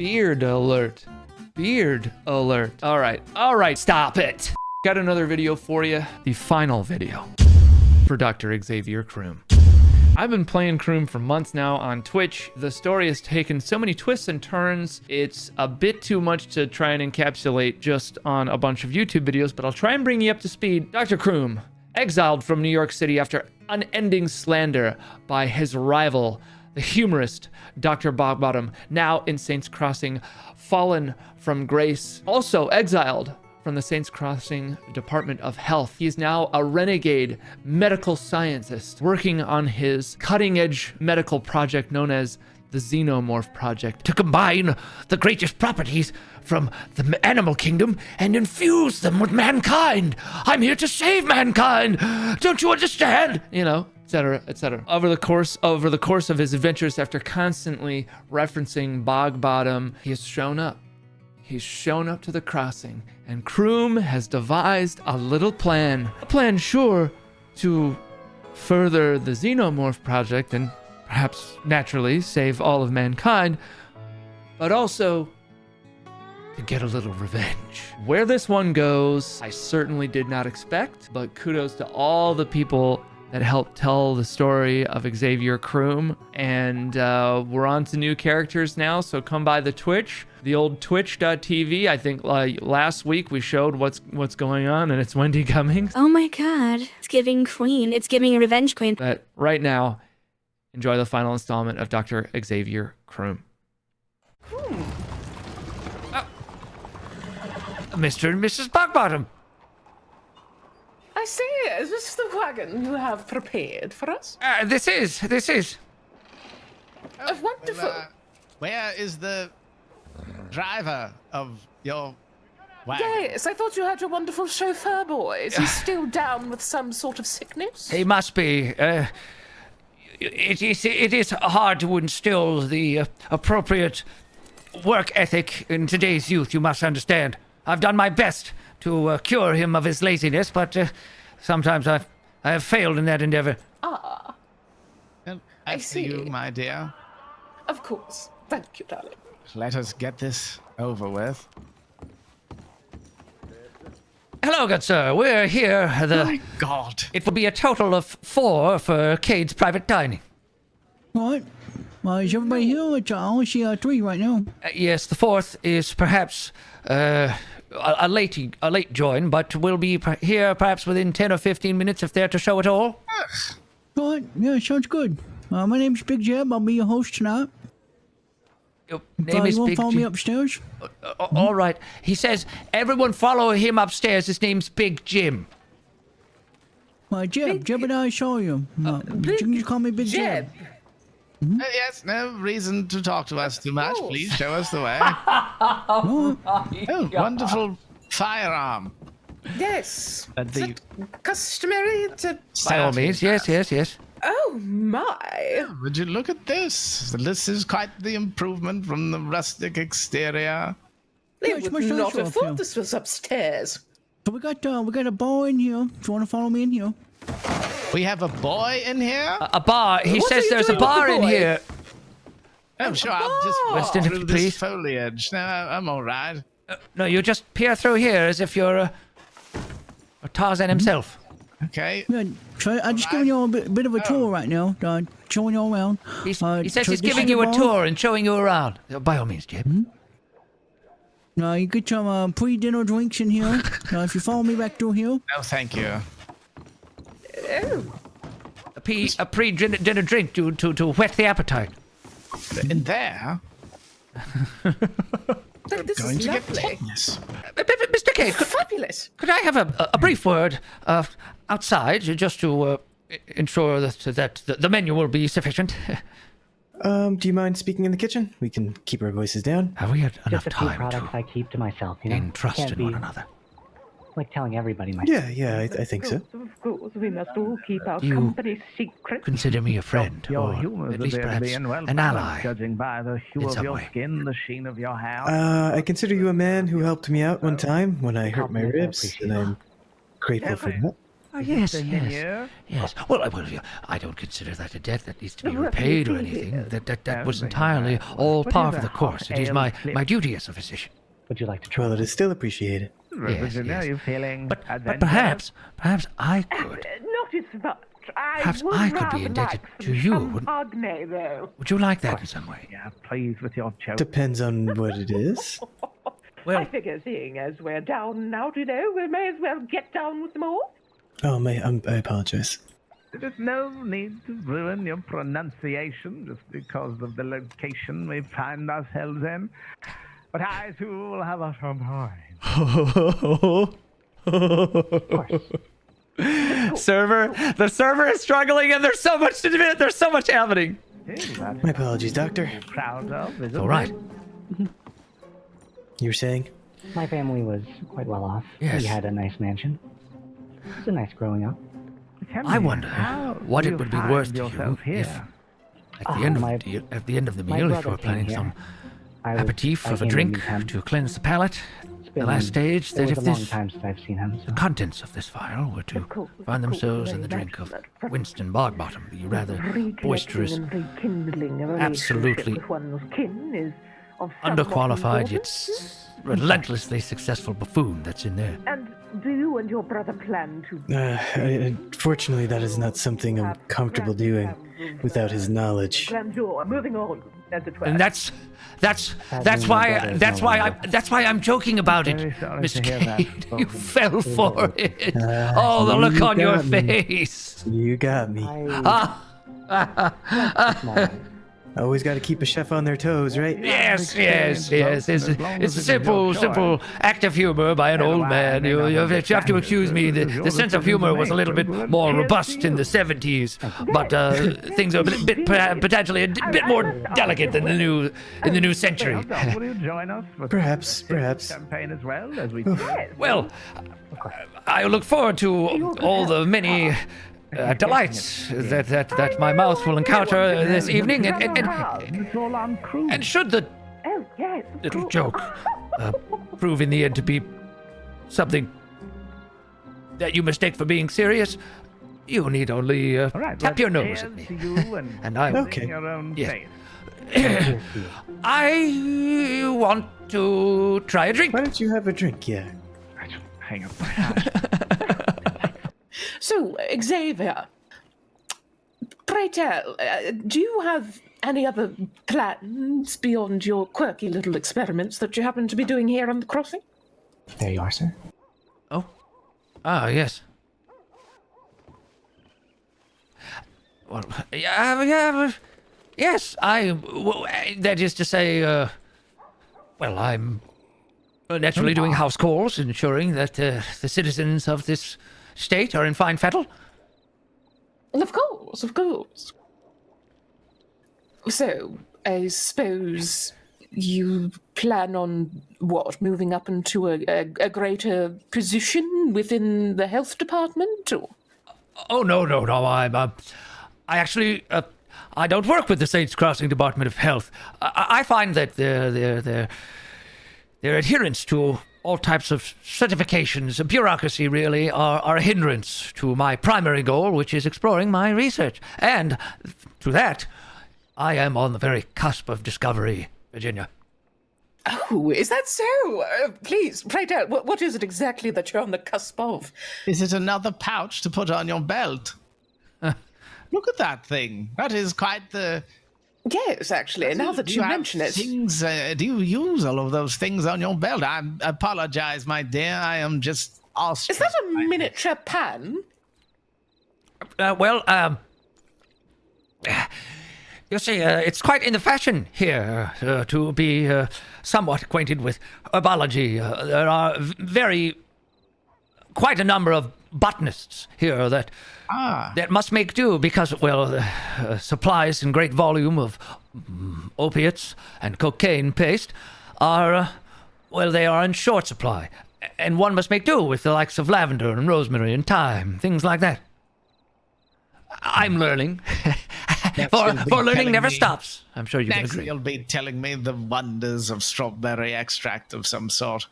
Beard alert. Beard alert. All right, stop it. Got another video for you. The final video for Dr. Xavier Kroom. I've been playing Kroom for months now on Twitch. The story has taken so many twists and turns, it's a bit too much to try and encapsulate just on a bunch of YouTube videos, but I'll try and bring you up to speed. Dr. Kroom, exiled from New York City after unending slander by his rival, the humorist Dr. Bogbottom, now in Saints Crossing, fallen from grace. Also exiled from the Saints Crossing Department of Health. He is now a renegade medical scientist working on his cutting-edge medical project known as the Xenomorph Project to combine the greatest properties from the animal kingdom and infuse them with mankind. I'm here to save mankind. Don't you understand? You know, etc., etc. Over the course of his adventures, after constantly referencing Bogbottom, he has shown up. He's shown up to the crossing, and Kroom has devised a little plan. A plan, sure, to further the Xenomorph Project and perhaps naturally save all of mankind, but also to get a little revenge. Where this one goes, I certainly did not expect, but kudos to all the people that helped tell the story of Xavier Kroom. And we're on to new characters now, so come by the Twitch, the old twitch.tv. I think last week we showed what's going on, and it's Wendy Cummings. Oh my god, it's giving queen. It's giving a revenge queen. But right now, enjoy the final installment of Dr. Xavier Kroom. Mr. and Mrs. Bogbottom. I see. Is this the wagon you have prepared for us? This is. Oh, wonderful. Well, where is the driver of your wagon? Yes, I thought you had your wonderful chauffeur boy. Is he still down with some sort of sickness? He must be. It is hard to instill the appropriate work ethic in today's youth, you must understand. I've done my best to cure him of his laziness, but sometimes I have failed in that endeavor. Ah. Well, I after see. you, my dear. Of course. Thank you, darling. Let us get this over with. Hello, good sir. We're here. My God. It will be a total of 4 for Cade's private dining. What? Is everybody here? It's only 3 right now. Yes, the 4th is perhaps a late join, but we'll be here perhaps within 10 or 15 minutes if they're to show it all. Yes. What? Yeah, sounds good. My name's Big Jeb. I'll be your host tonight. Your name is You want Big to follow Jim. me upstairs? All right. He says, everyone follow him upstairs. His name's Big Jim. Jeb. Jeb and I saw you. You can just call me Big Jeb. Yes, no reason to talk to us too much. Please show us the way. What? Oh, wonderful firearm. Yes. Is The it customary to... By all means. Yes. Oh, my. Would you look at this? This is quite the improvement from the rustic exterior. They it's would much not nicer have up thought here. this was upstairs. So we got a bar in here. If you want to follow me in here. We have a boy in here? A bar. He What says are you there's a doing with bar the in boy? here. Oh, sure. I'll just Weston, walk through please. this foliage. No, I'm all right. No, you just peer through here as if you're a Tarzan himself. Okay. Yeah, so I'm just giving you all a bit of a tour right now. Showing you all around. He says so he's this giving is you the a bar. tour and showing you around. By all means, Jim. You get some pre-dinner drinks in here. If you follow me back through here. No, thank you. Oh, A pre-dinner drink to whet the appetite. In there, this going is to get lovely. tetanus. Mr. Cade, Fabulous. could I have a brief word outside just to ensure that the menu will be sufficient? Do you mind speaking in the kitchen? We can keep our voices down. Have we had enough Just a few time products to I keep to myself, you know? gain trust Can't in be one another? like telling everybody myself. Yeah, I think so. Of course, we must all keep our You company secret. Consider me a friend, Your or humors at least appear to perhaps be in well an balanced, ally. judging by the hue in of some your way. skin, the sheen of your hair. I consider you a man who helped me out one time when I hurt my Compliment, I ribs, and appreciate I'm grateful for that. Yes, The yes. menu? Yes. Well, I don't consider that a debt that needs to be Well, repaid or it anything. is. That was Oh, entirely very all well. par What for is the a course. hot It is ale my flip? duty as a physician. Would you like to try? Well, it is still appreciated. Yes, Virginia, yes. are you feeling But adventurous? perhaps I could. Not as much. Perhaps would I could be rather indebted like to some you, wouldn't- champagne, though. Would you like that in some way? Yeah, please, with your joke. Depends on what it is. Well, I figure seeing as we're down and out, we may as well get down with them all. Oh, I apologize. There's no need to ruin your pronunciation just because of the location we find ourselves in. But I, too, will have a champagne. the server is struggling, and there's so much to do. There's so much happening. My apologies, Doctor. Proud of, isn't All right. You were saying? My family was quite well off. Yes. We had a nice mansion. It was a nice growing up. Tell I me, wonder how what do it you would be find worth to you yourself if, here? at the end of my- at the end of the my meal, if you brother were planning came some here. aperitif I of a came to drink meet him. to cleanse the palate, It's the been- last stage, It that was if a long this time since I've seen him. So. the contents of this vial were to Of course, find of course, themselves in the very drink much of so. Winston Bogbottom, the rather Recollecting boisterous, and rekindling a relationship absolutely with one's kin is of somewhat underqualified importance. yet relentlessly successful buffoon that's in there. And do you and your brother plan to... Unfortunately, that is not something I'm comfortable doing without his knowledge. Grandeur, moving on, as it were. And that's Sadly, my brother is no longer. I'm joking about it, Very sorry Miss to hear that, Kate. You Bolton. fell for it. Oh, the you look on your got me. face. You got me. Ah, Small. Always got to keep a chef on their toes, right? yes. As long It's as a it is simple your simple act of humor by an old man. You have to excuse me. The sense of humor was a little bit more robust in the 70s, but things are a bit potentially a bit more delicate than in the new century. Will you join us for Perhaps. champagne as well as we do? Well, I look forward to all the many delights that my mouth will encounter this evening, It's all on Kroom. and should the Oh, yes. of little course. joke prove in the end to be something that you mistake for being serious, you need only All right, tap let's your nose cheers at me. to you and And I will. Okay. your own Yes. taste. I want to try a drink. Why don't you have a drink? Yeah. Hang up my hat. So, Xavier, pray tell, do you have any other plans beyond your quirky little experiments that you happen to be doing here on the crossing? There you are, sir. Oh. Ah, yes. Well, yeah, yes, that is to say, well, I'm naturally doing house calls, ensuring that the citizens of this state are in fine fettle. Of course, of course. So, I suppose you plan on, what, moving up into a greater position within the health department? Or? Oh, no, I actually, I don't work with the Saints Crossing Department of Health. I find that their adherence to all types of certifications, bureaucracy really, are a hindrance to my primary goal, which is exploring my research. And through that, I am on the very cusp of discovery, Virginia. Oh, is that so? Please, pray tell, what is it exactly that you're on the cusp of? Is it another pouch to put on your belt? Look at that thing. That is quite the... Yes, actually, now that you have mention it. Things, do you use all of those things on your belt? I apologize, my dear. I am just awestruck. Is that a miniature pan? You see, it's quite in the fashion here to be somewhat acquainted with herbology. There are quite a number of botanists here that must make do because, well, supplies in great volume of opiates and cocaine paste are, they are in short supply. And one must make do with the likes of lavender and rosemary and thyme, things like that. I'm learning. For learning never stops. I'm sure you can Next, agree. you'll be telling me the wonders of strawberry extract of some sort.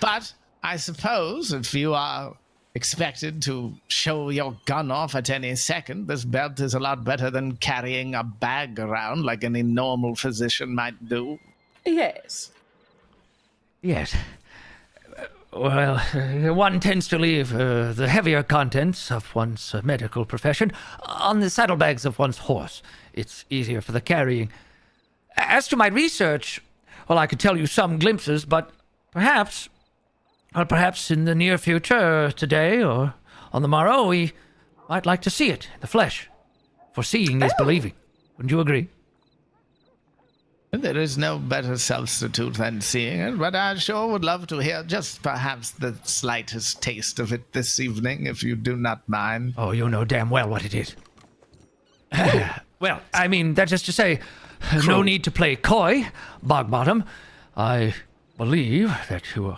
But I suppose if you are expected to show your gun off at any second. This belt is a lot better than carrying a bag around like any normal physician might do. Yes. Yes. Well, one tends to leave the heavier contents of one's medical profession on the saddlebags of one's horse. It's easier for the carrying. As to my research, well, I could tell you some glimpses, but perhaps in the near future, today or on the morrow, we might like to see it in the flesh. For seeing is believing. Wouldn't you agree? There is no better substitute than seeing it, but I sure would love to hear just perhaps the slightest taste of it this evening, if you do not mind. Oh, you know damn well what it is. Well, I mean, that's just to say, no need to play coy, Bogbottom. I believe that you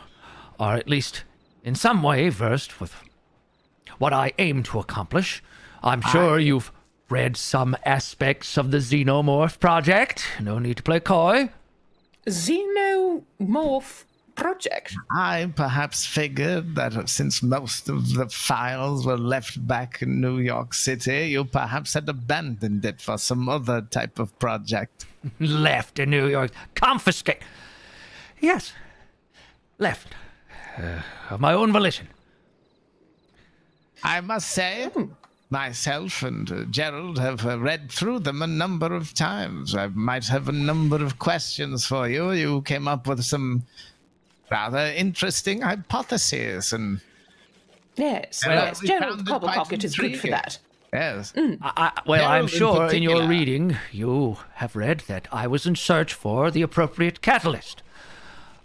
are at least in some way versed with what I aim to accomplish. I'm sure you've read some aspects of the Xenomorph Project. No need to play coy. Xenomorph Project? I perhaps figured that since most of the files were left back in New York City, you perhaps had abandoned it for some other type of project. Left in New York. Confiscate. Yes. Left. Of my own volition. I must say, myself and Gerald have read through them a number of times. I might have a number of questions for you. You came up with some rather interesting hypotheses, and Yes, Well, yes. we Gerald found it quite Cobblepocket is good for intriguing. that. yes. Well, I'm Gerald in sure in your particular. reading you have read that I was in search for the appropriate catalyst,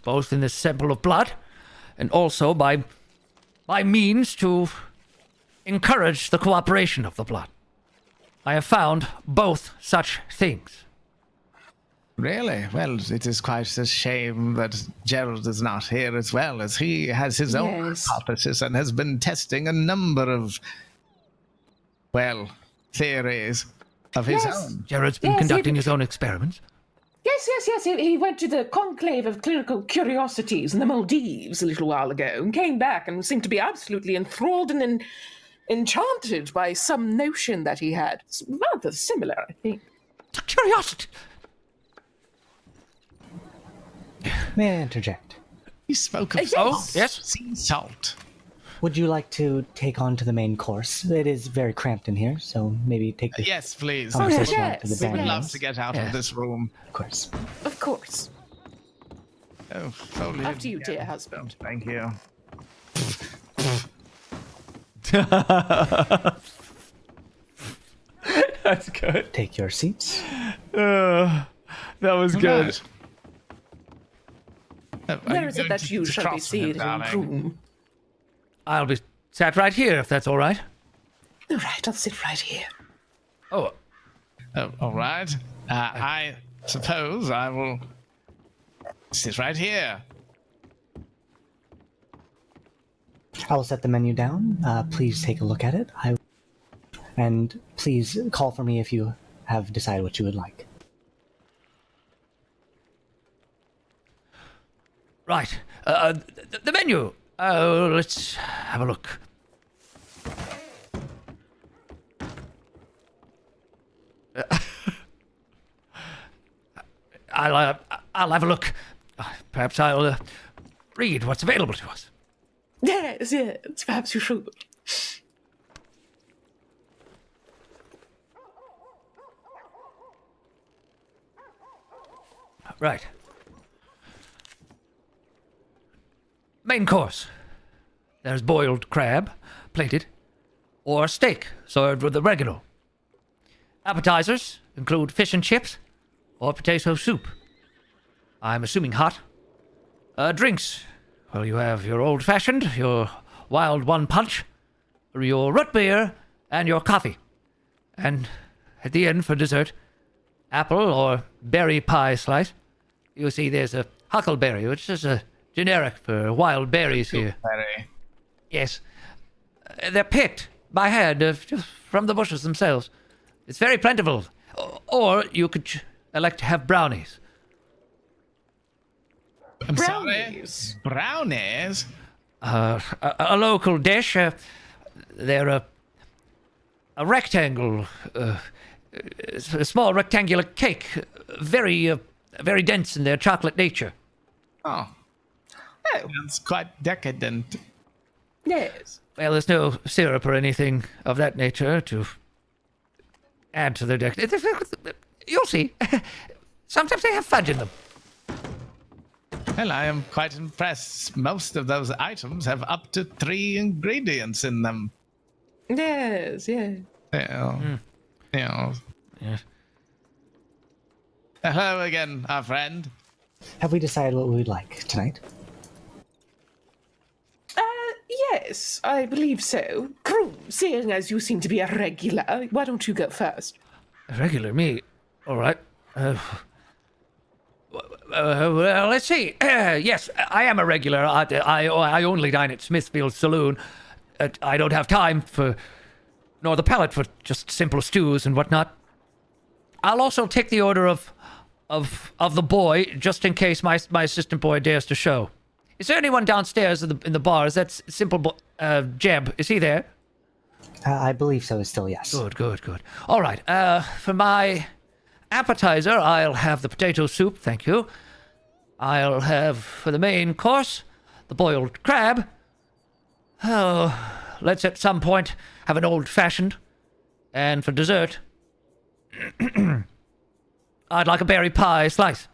both in the sample of blood and also by means to encourage the cooperation of the blood. I have found both such things. Really? Well, it is quite a shame that Gerald is not here as well, as he has his own Yes. hypothesis and has been testing a number of, well, theories of his Yes. own. Jared's been Yes, conducting it- his own experiments. Yes. He went to the Conclave of Clinical Curiosities in the Maldives a little while ago and came back and seemed to be absolutely enthralled and enchanted by some notion that he had. It's rather similar, I think. Curiosity. May I interject? He spoke of Oh, yes? sea salt. Would you like to take on to the main course? It is very cramped in here, so maybe take the Yes, please. conversation yes, on to the yes. We would band. love to get out Yes. of this room. Of course. Of course. Oh, only After you, dear husband. Thank you. That's good. Take your seats. That was good. Where is it that you shall be seated in darling? Kroom? I'll be sat right here if that's all right. All right, I'll sit right here. Oh, Oh, all right. I suppose I will sit right here. I will set the menu down. Please take a look at it. And please call for me if you have decided what you would like. right. The menu. Oh, let's have a look. I'll have a look. Perhaps I'll read what's available to us. Yes, perhaps you should. Right. Main course. There's boiled crab, plated, or steak served with oregano. Appetizers include fish and chips or potato soup. I'm assuming hot. Drinks. Well, you have your old-fashioned, your wild one punch, your root beer, and your coffee. And at the end, for dessert, apple or berry pie slice. You see there's a huckleberry, which is a generic for wild berries here. Very. Yes. They're picked by hand just from the bushes themselves. It's very plentiful. Or you could elect to have brownies. I'm sorry. Brownies. Brownies? a local dish. They're a rectangle, a small rectangular cake, very dense in their chocolate nature. Oh. That's quite decadent. Yes. Well, there's no syrup or anything of that nature to add to their deck. You'll see. Sometimes they have fudge in them. Well, I am quite impressed. Most of those items have up to 3 ingredients in them. Yes, yes. Yeah. Yeah. Yes. Hello again, our friend. Have we decided what we would like tonight? Yes, I believe so. Kroom, seeing as you seem to be a regular, why don't you go first? Regular me. All right. Well, let's see. Yes, I am a regular. I only dine at Smithfield Saloon. I don't have time for, nor the palate for just simple stews and whatnot. I'll also take the order of the boy, just in case my assistant boy dares to show. Is there anyone downstairs in the bar? Is that simple Jeb? Is he there? I believe so, still, yes. Good. All right. For my appetizer, I'll have the potato soup, thank you. I'll have, for the main course, the boiled crab. Oh, let's at some point have an old-fashioned. And for dessert, I'd like a berry pie slice.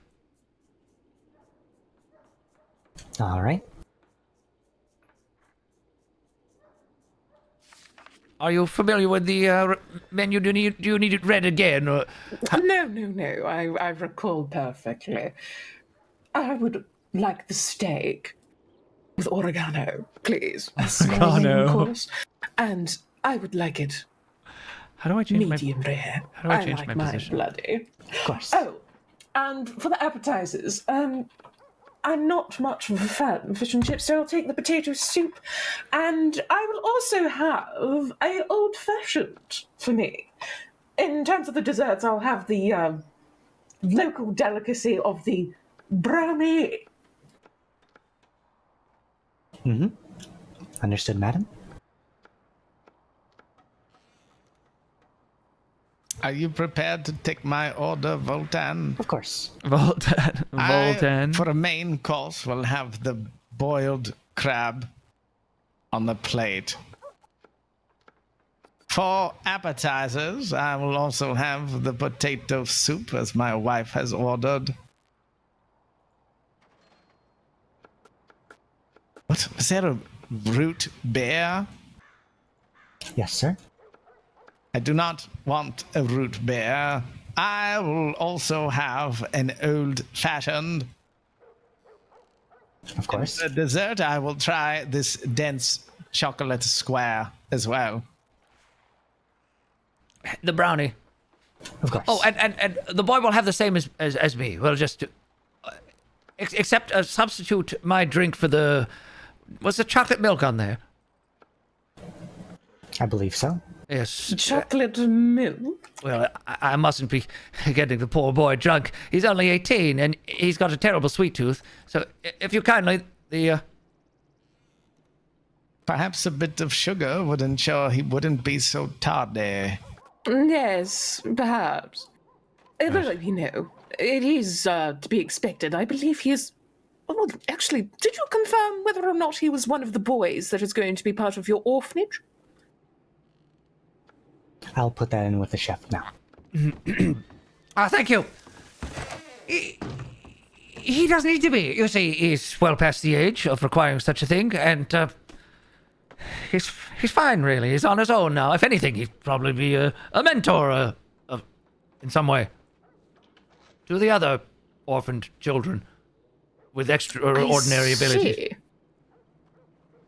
All right. Are you familiar with the menu? Do you need it read again? Or... No. I recall perfectly. I would like the steak with oregano, please. A small main course. And I would like it How do I change medium rare. How do I change like my mine position? bloody. Of course. Oh, and for the appetizers, I'm not much of a fan of fish and chips, so I'll take the potato soup. And I will also have a old-fashioned for me. In terms of the desserts, I'll have the local delicacy of the brownie. Understood, madam. Are you prepared to take my order, Voltan? Of course. Voltan. For a main course, we'll have the boiled crab on the plate. For appetizers, I will also have the potato soup, as my wife has ordered. What? Is there a root beer? Yes, sir. I do not want a root beer. I will also have an old-fashioned. Of course. For dessert, I will try this dense chocolate square as well. The brownie. Of course. Oh, and the boy will have the same as me. We'll just except substitute my drink for the. Was the chocolate milk on there? I believe so. Yes. Chocolate milk? Well, I mustn't be getting the poor boy drunk. He's only 18, and he's got a terrible sweet tooth. So, if you kindly, Perhaps a bit of sugar would ensure he wouldn't be so tardy. Yes, perhaps. Well, you know, it is to be expected. I believe he is. Well, actually, did you confirm whether or not he was one of the boys that is going to be part of your orphanage? I'll put that in with the chef now. thank you. He doesn't need to be. You see, he's well past the age of requiring such a thing, and he's fine, really. He's on his own now. If anything, he'd probably be a mentor in some way to the other orphaned children with extraordinary abilities. See.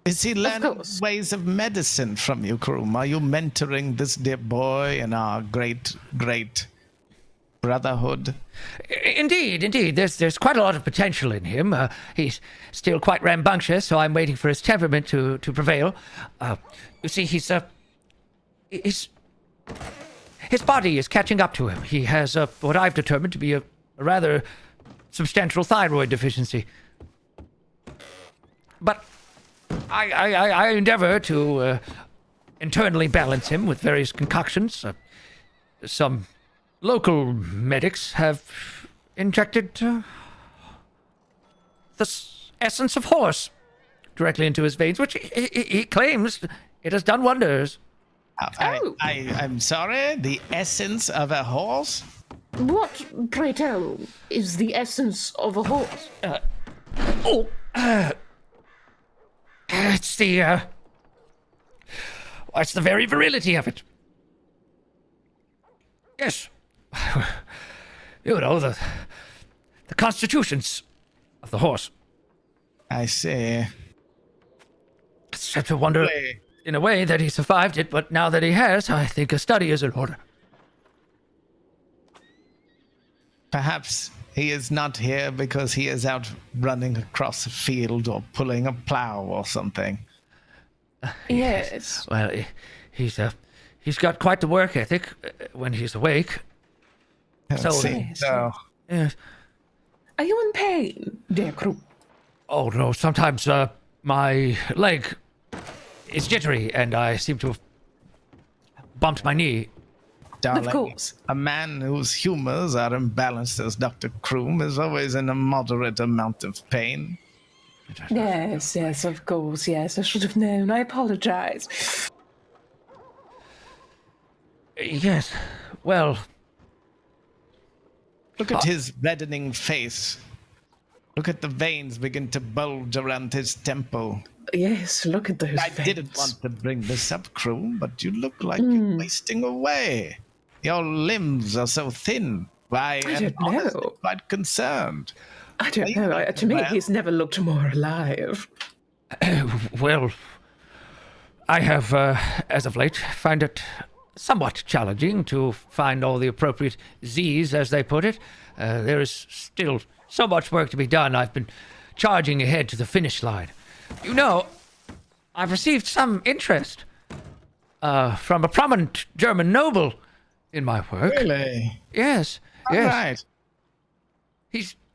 Is he learning course. ways of medicine from you, Kroom? Are you mentoring this dear boy in our great brotherhood? Indeed. There's quite a lot of potential in him. He's still quite rambunctious, so I'm waiting for his temperament to prevail. You see, his body is catching up to him. He has what I've determined to be a rather substantial thyroid deficiency. But I endeavor to internally balance him with various concoctions. Some local medics have injected essence of horse directly into his veins, which he claims it has done wonders. I'm sorry, the essence of a horse? What, pray tell, is the essence of a horse? It's the very virility of it. Yes. You know, the constitutions of the horse. I see. It's such a wonder, in a way, that he survived it, but now that he has, I think a study is in order. Perhaps he is not here because he is out running across a field or pulling a plow or something. Yes. Well, he's got quite the work ethic when he's awake. So, Yes. Are you in pain, dear Kroom? Oh no, sometimes my leg is jittery and I seem to have bumped my knee. darling, Of course. a man whose humors are imbalanced as Dr. Kroom is always in a moderate amount of pain. Yes, of course, yes. I should have known. I apologize. Yes, well, Look at his reddening face. Look at the veins begin to bulge around his temple. Yes, look at those I veins. didn't want to bring this up, Kroom, but you look like you're wasting away. Your limbs are so thin. I am don't honestly know. quite concerned. I don't know. To me, well? he's never looked more alive. well, I have, as of late, find it somewhat challenging to find all the appropriate Z's, as they put it. There is still so much work to be done. I've been charging ahead to the finish line. You know, I've received some interest from a prominent German noble in my work. Really? Yes, All yes. right.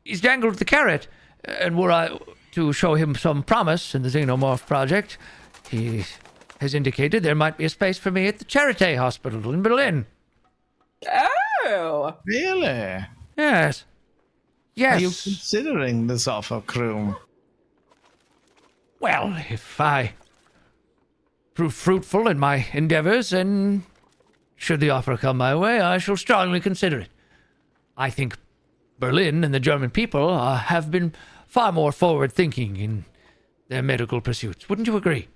He's dangled the carrot, and were I to show him some promise in the Xenomorph project, he has indicated there might be a space for me at the Charité Hospital in Berlin. Oh! Really? Yes. Yes. Are you considering this offer, Kroom? Well, if I prove fruitful in my endeavors, then should the offer come my way, I shall strongly consider it. I think Berlin and the German people have been far more forward-thinking in their medical pursuits. Wouldn't you agree?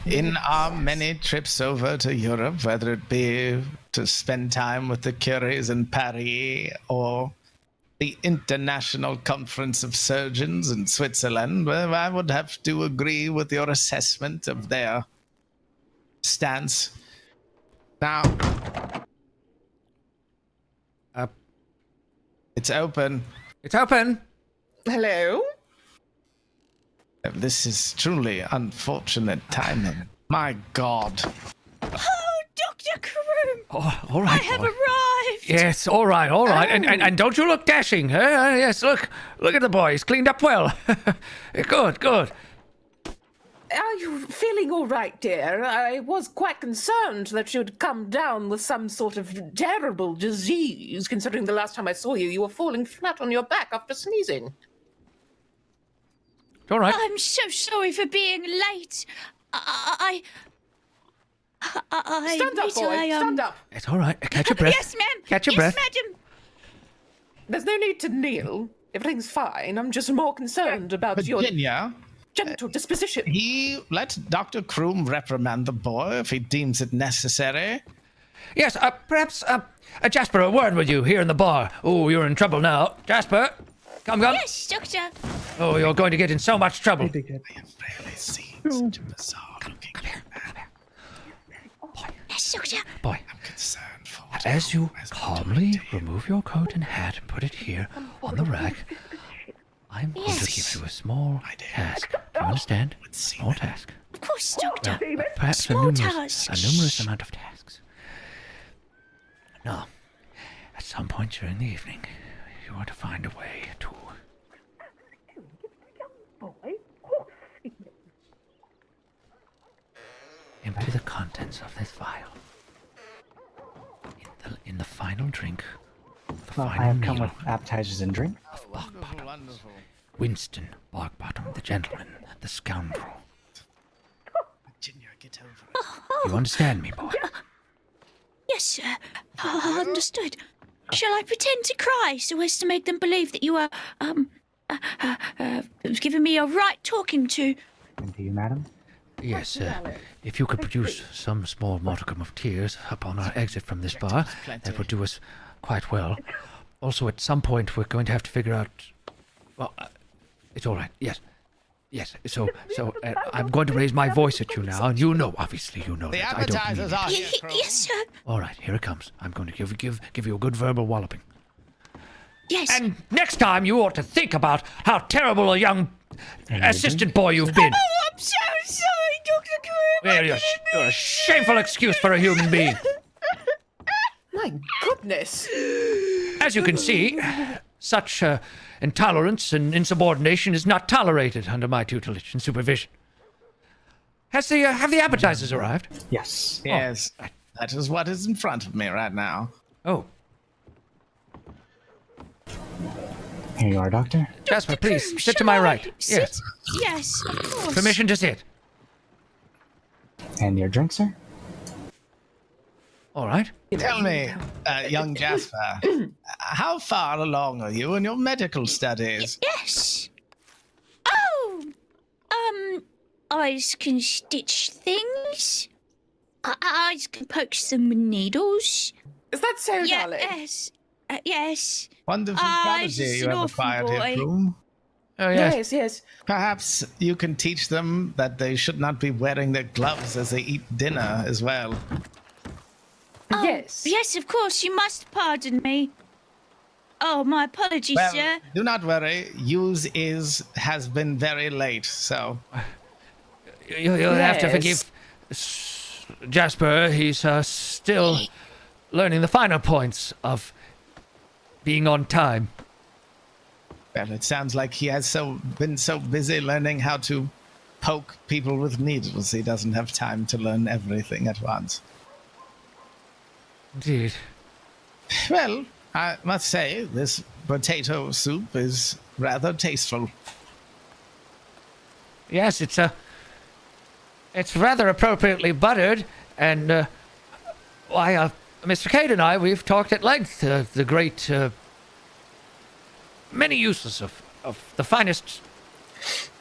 In our many trips over to Europe, whether it be to spend time with the Curies in Paris or the International Conference of Surgeons in Switzerland, well, I would have to agree with your assessment of their stance. Now, it's open. It's open. Hello? This is truly unfortunate timing. My God. Oh, Dr. Kroom! Oh, all right. I have boy. arrived! Yes, all right. And don't you look dashing, huh? Yes, look at the boy. He's cleaned up well. Good. Are you feeling all right, dear? I was quite concerned that you'd come down with some sort of terrible disease, considering the last time I saw you, you were falling flat on your back after sneezing. All right. I'm so sorry for being late. I Stand up, admit boy. Stand up. It's all right. Catch your breath. Yes, ma'am. Catch your yes, breath. madam. There's no need to kneel. Everything's fine. I'm just more concerned about your Virginia, gentle disposition. let Dr. Kroom reprimand the boy if he deems it necessary. Yes, perhaps, Jasper, a word with you here in the bar. Oh, you're in trouble now. Jasper, come. Yes, doctor. Oh, you're going to get in so much trouble. I have rarely seen such a bizarre-looking man. Yes, doctor. Boy, I'm concerned for what as you has calmly remove your coat and hat and put it here on the rack, I'm going to give you a small task. Do you understand? Small task. Of course, doctor. Perhaps a Small numerous tasks. amount of tasks. Now, at some point during the evening, you are to find a way to contents of this vial. In the final drink, the Well, I final have come meal with appetizers and drink. of Bogbottom. Wonderful. Winston Bogbottom, the gentleman, the scoundrel. Virginia, get over it. You understand me, boy? Yes, sir. Understood. Shall I pretend to cry so as to make them believe that you are, giving me a right talking to? And to you, madam. Yes, if you could produce some small modicum of tears upon our exit from this bar, that would do us quite well. Also, at some point, we're going to have to figure out... Well, it's all right. Yes. Yes, so I'm going to raise my voice at you now, and you know, obviously, you know The that. I don't appetizers mean are it. here, Kroom. Yes, sir. All right, here it comes. I'm going to give you a good verbal walloping. Yes. And next time, you ought to think about how terrible a young assistant boy you've been. Oh, I'm so sorry, Dr. Kroom. Well, you're a shameful excuse for a human being. My goodness. As you can see, such intolerance and insubordination is not tolerated under my tutelage and supervision. Have the appetizers arrived? Yes. Yes, that is what is in front of me right now. Oh, Here you are, Doctor. Jasper, please, Kroom, sit to shall my I right. sit? Yes. Yes, of course. Permission to sit. And your drink, sir? All right. Tell me, young Jasper, how far along are you in your medical studies? Yes. Oh, eyes can stitch things. Eyes can poke some needles. Is that so, darling? Yes. Yes. Wonderful Ah, prodigy he's just you an have orphan acquired here, boy. Kroom. Oh, yes. Yes, yes. Perhaps you can teach them that they should not be wearing their gloves as they eat dinner as well. Yes. Yes, of course. You must pardon me. Oh, my apologies, Well, sir. do not worry. Use has been very late, so You'll have to Yes. forgive Jasper. He's still learning the finer points of being on time. well, it sounds like he has been so busy learning how to poke people with needles, he doesn't have time to learn everything at once. Indeed. Well, I must say, this potato soup is rather tasteful. Yes, it's rather appropriately buttered, and Mr. Cade and I, we've talked at length the great many uses of the finest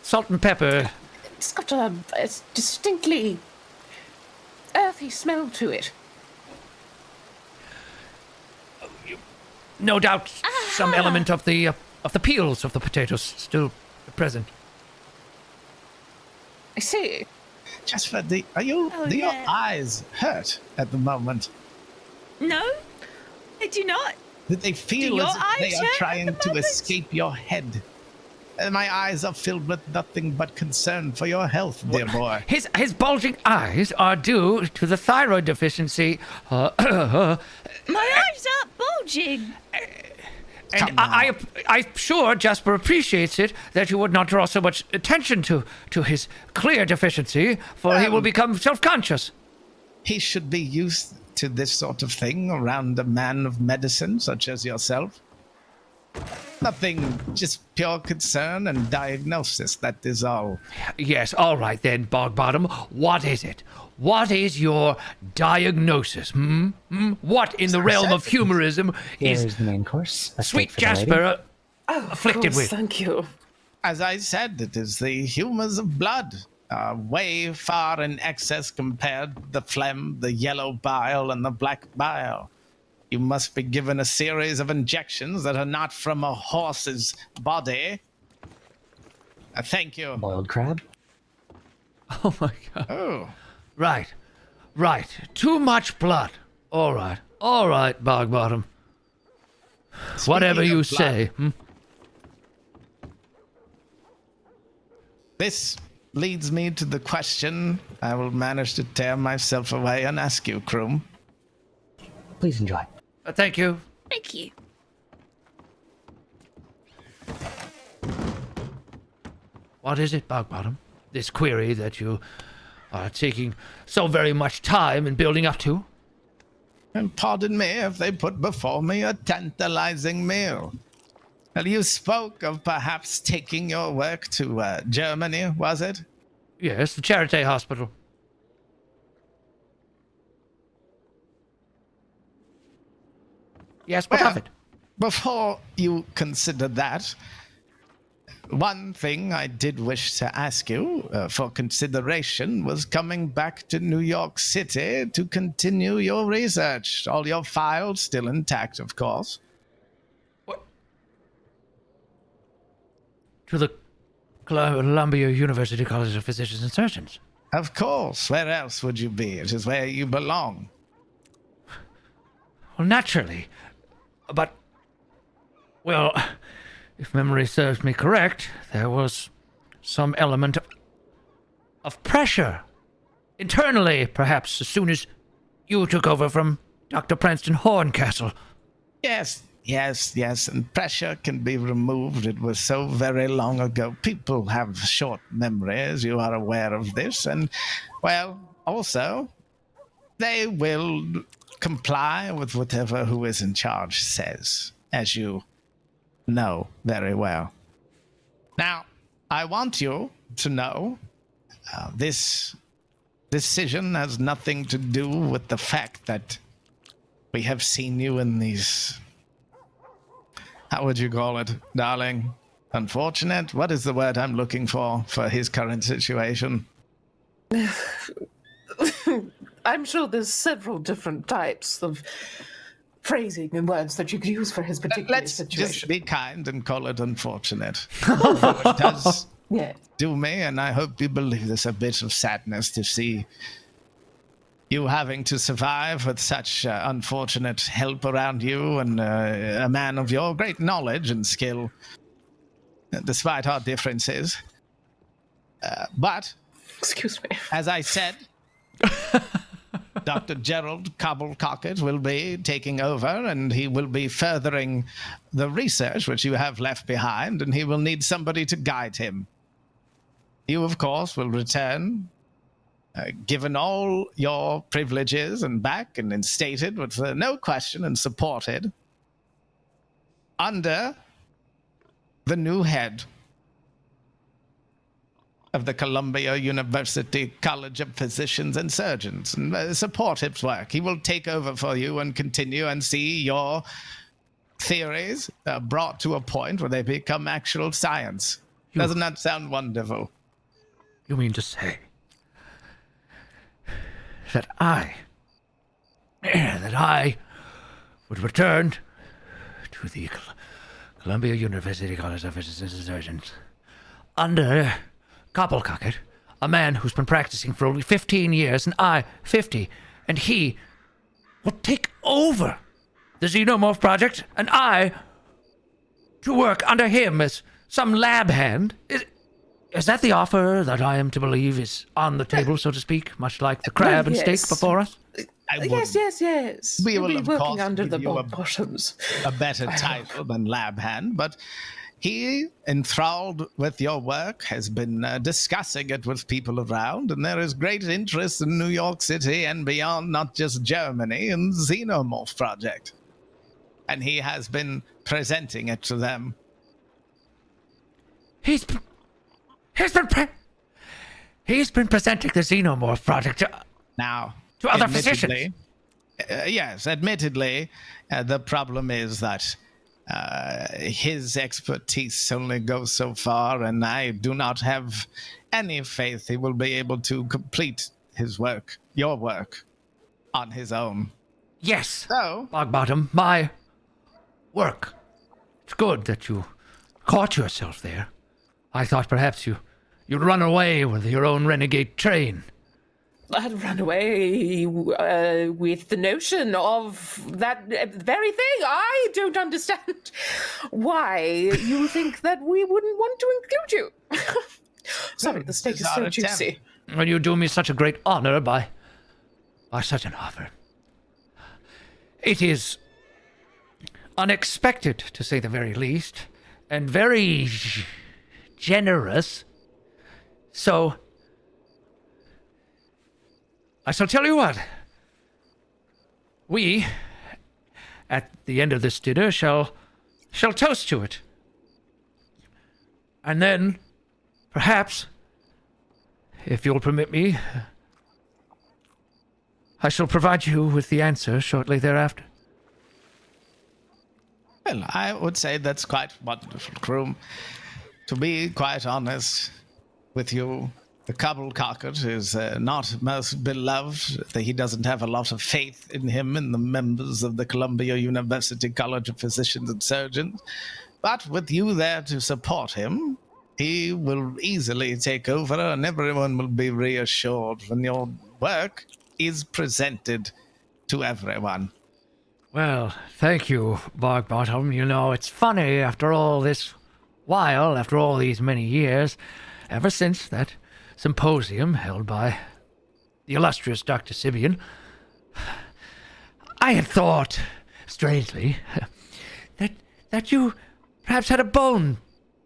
salt and pepper. It's got a distinctly earthy smell to it. No doubt, some element of the peels of the potatoes still present. I see. Jasper, do your yeah. eyes hurt at the moment? No, I do not. That they feel your as if they eyes are hurt at trying the to moment? escape your head. My eyes are filled with nothing but concern for your health, dear boy. His bulging eyes are due to the thyroid deficiency. My eyes aren't bulging. And Come now. I'm sure Jasper appreciates it that you would not draw so much attention to his clear deficiency, for he will become self-conscious. He should be used to this sort of thing around a man of medicine such as yourself. Nothing, just pure concern and diagnosis, that is all. Yes, all right then, Bogbottom. What is it? What is your diagnosis? What in the realm of humorism Here is is the main course. A sweet steak for the lady. Jasper Oh, of afflicted course, with? Thank you. As I said, it is the humors of blood. Way far in excess compared to the phlegm, the yellow bile, and the black bile. You must be given a series of injections that are not from a horse's body. Thank you. Boiled crab. Oh my God. Oh, Right. Too much blood. All right, Bogbottom. Whatever Speaking you of blood, say. This leads me to the question I will manage to tear myself away and ask you, Kroom. Please enjoy. Thank you. Thank you. What is it, Bogbottom? This query that you are taking so very much time in building up to. And pardon me if they put before me a tantalizing meal. Well, you spoke of perhaps taking your work to Germany, was it? Yes, the Charité Hospital. Yes, what of it? Before you consider that, one thing I did wish to ask you for consideration was coming back to New York City to continue your research. All your files still intact, of course. What? To the Columbia University College of Physicians and Surgeons. Of course. Where else would you be? It is where you belong. Well, naturally. But, well, if memory serves me correct, there was some element of pressure. Internally, perhaps, as soon as you took over from Dr. Pranston Horncastle. Yes, and pressure can be removed. It was so very long ago. People have short memories, you are aware of this. And, well, also, they will comply with whatever who is in charge says, as you know very well. Now, I want you to know this decision has nothing to do with the fact that we have seen you in these... How would you call it, darling? Unfortunate? What is the word I'm looking for his current situation? I'm sure there's several different types of phrasing and words that you could use for his particular Let's situation. just be kind and call it unfortunate. It does Yeah. do me, and I hope you believe there's a bit of sadness to see you having to survive with such unfortunate help around you and a man of your great knowledge and skill, despite our differences. But, Excuse me. as I said, Dr. Gerald Cobblecocket will be taking over, and he will be furthering the research which you have left behind, and he will need somebody to guide him. You, of course, will return, given all your privileges and back and instated with no question and supported, under the new head of the Columbia University College of Physicians and Surgeons, and support his work. He will take over for you and continue and see your theories brought to a point where they become actual science. Doesn't that sound wonderful? You mean to say that I would return to the Columbia University College of Physicians and Surgeons under Cobblecocket, a man who's been practicing for only 15 years, and I, 50, and he will take over the Xenomorph Project, and I to work under him as some lab hand. Is that the offer that I am to believe is on the table, so to speak, much like the crab and steak before us? Yes. We You'll will, be of working course, under the give you bottoms. a better title than lab hand, but he, enthralled with your work, has been discussing it with people around, and there is great interest in New York City and beyond, not just Germany, in the Xenomorph Project. And he has been presenting it to them. He's been presenting the Xenomorph Project to other physicians. Yes, admittedly, the problem is that his expertise only goes so far, and I do not have any faith he will be able to complete his work, your work, on his own. Yes, So, Bogbottom, my work. It's good that you caught yourself there. I thought perhaps you'd run away with your own renegade train. I'd run away with the notion of that very thing. I don't understand why you think that we wouldn't want to include you. Sorry, the steak is so juicy. Well, you do me such a great honor by such an offer. It is unexpected, to say the very least, and very generous. So, I shall tell you what. We, at the end of this dinner, shall toast to it. And then, perhaps, if you'll permit me, I shall provide you with the answer shortly thereafter. Well, I would say that's quite wonderful, Kroom. To be quite honest with you, the Cobblecocket is not most beloved. He doesn't have a lot of faith in him and the members of the Columbia University College of Physicians and Surgeons. But with you there to support him, he will easily take over and everyone will be reassured when your work is presented to everyone. Well, thank you, Bogbottom. You know, it's funny after all this while, after all these many years, ever since that symposium held by the illustrious Dr. Sibian, I had thought, strangely, that you perhaps had a bone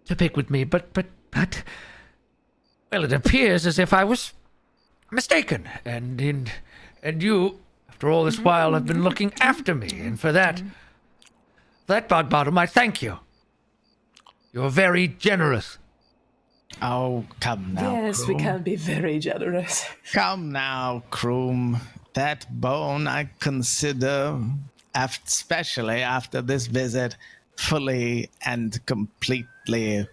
to pick with me, but, well, it appears as if I was mistaken, and you, after all this while, have been looking after me, and for that, Bogbottom, I thank you. You're very generous. Oh, come now, Yes, Kroom. we can be very generous. Come now, Kroom. That bone I consider, especially after this visit, fully and completely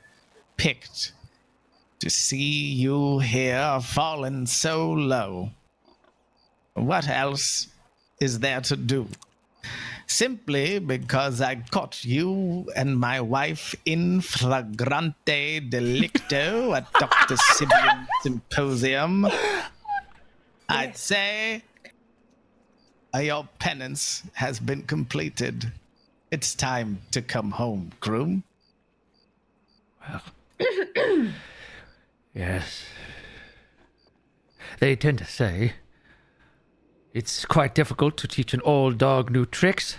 picked. To see you here fallen so low. What else is there to do? Simply because I caught you and my wife in flagrante delicto at Dr. Sibian's symposium, I'd say your penance has been completed. It's time to come home, Kroom. Well, yes. They tend to say it's quite difficult to teach an old dog new tricks.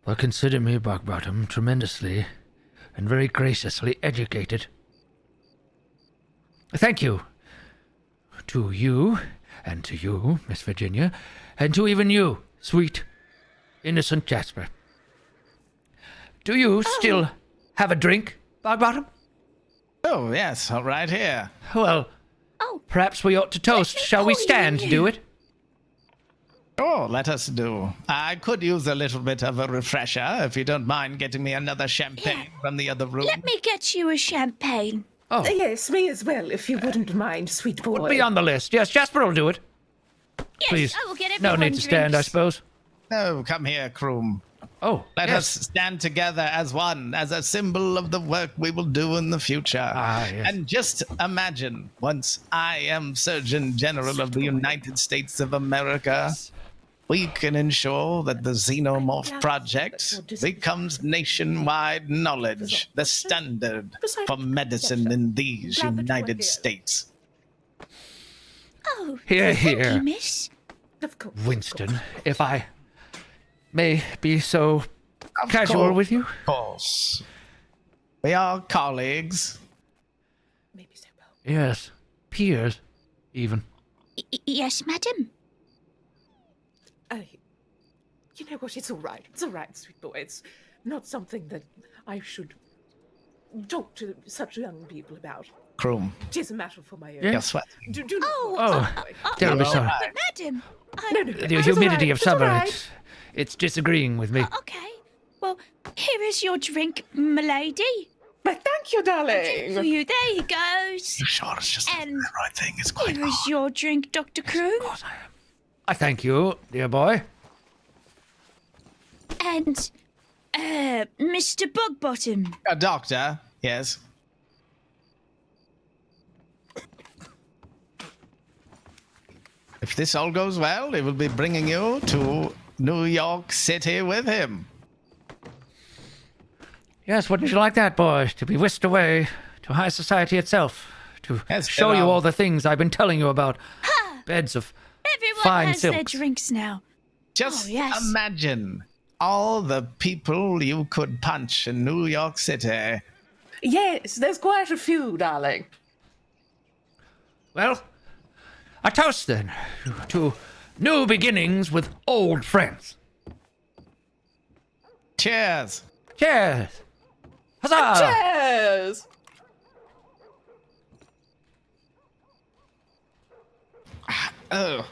But consider me, Bogbottom, tremendously and very graciously educated. Thank you. To you, and to you, Miss Virginia, and to even you, sweet, innocent Jasper. Do you still have a drink, Bogbottom? Oh, yes, right here. Well, perhaps we ought to toast. Shall we stand to do it? Oh, let us do. I could use a little bit of a refresher, if you don't mind getting me another champagne from the other room. Let me get you a champagne. Oh, Yes, me as well, if you wouldn't mind, sweet boy. would be on the list. Yes, Jasper will do it. Yes, Please. I will get No everyone need to stand, I drinks. suppose. Oh, come here, Kroom. Oh, Let yes. us stand together as one, as a symbol of the work we will do in the future. Ah, yes. And just imagine, once I am Surgeon General of the United States of America, we can ensure that the Xenomorph Project becomes nationwide knowledge, the standard for medicine in these United States. Oh, Here, thank here. you, miss. Of course. Winston, if I may be so Of casual with you. course. We are colleagues. Maybe so well. Yes, peers, even. Yes, madam. You know what? It's all right. It's all right, sweet boy. It's not something that I should talk to such young people about. Kroom. It is a matter for my own. Yeah. Guess what? Do not Oh, worry, boy. Terribly sorry. But madam, No, no, The it's all humidity right, of it's all summer, right. it's disagreeing with me. okay. Well, here is your drink, m'lady. But thank you, For darling. you, there he goes. Sure, it's just And the right thing. It's quite here is your drink, Dr. Kroom. I thank you, dear boy. And, Mr. Bogbottom. A doctor, yes. If this all goes well, he will be bringing you to New York City with him. Yes, wouldn't you like that, boy, to be whisked away to high society itself, to Yes, show you hello. all the things I've been telling you about. Beds of Everyone fine has their silks. drinks now. Just Oh, yes. imagine all the people you could punch in New York City. Yes, there's quite a few, darling. Well, A toast, then, to new beginnings with old friends. Cheers. Cheers! Huzzah! Cheers! Oh.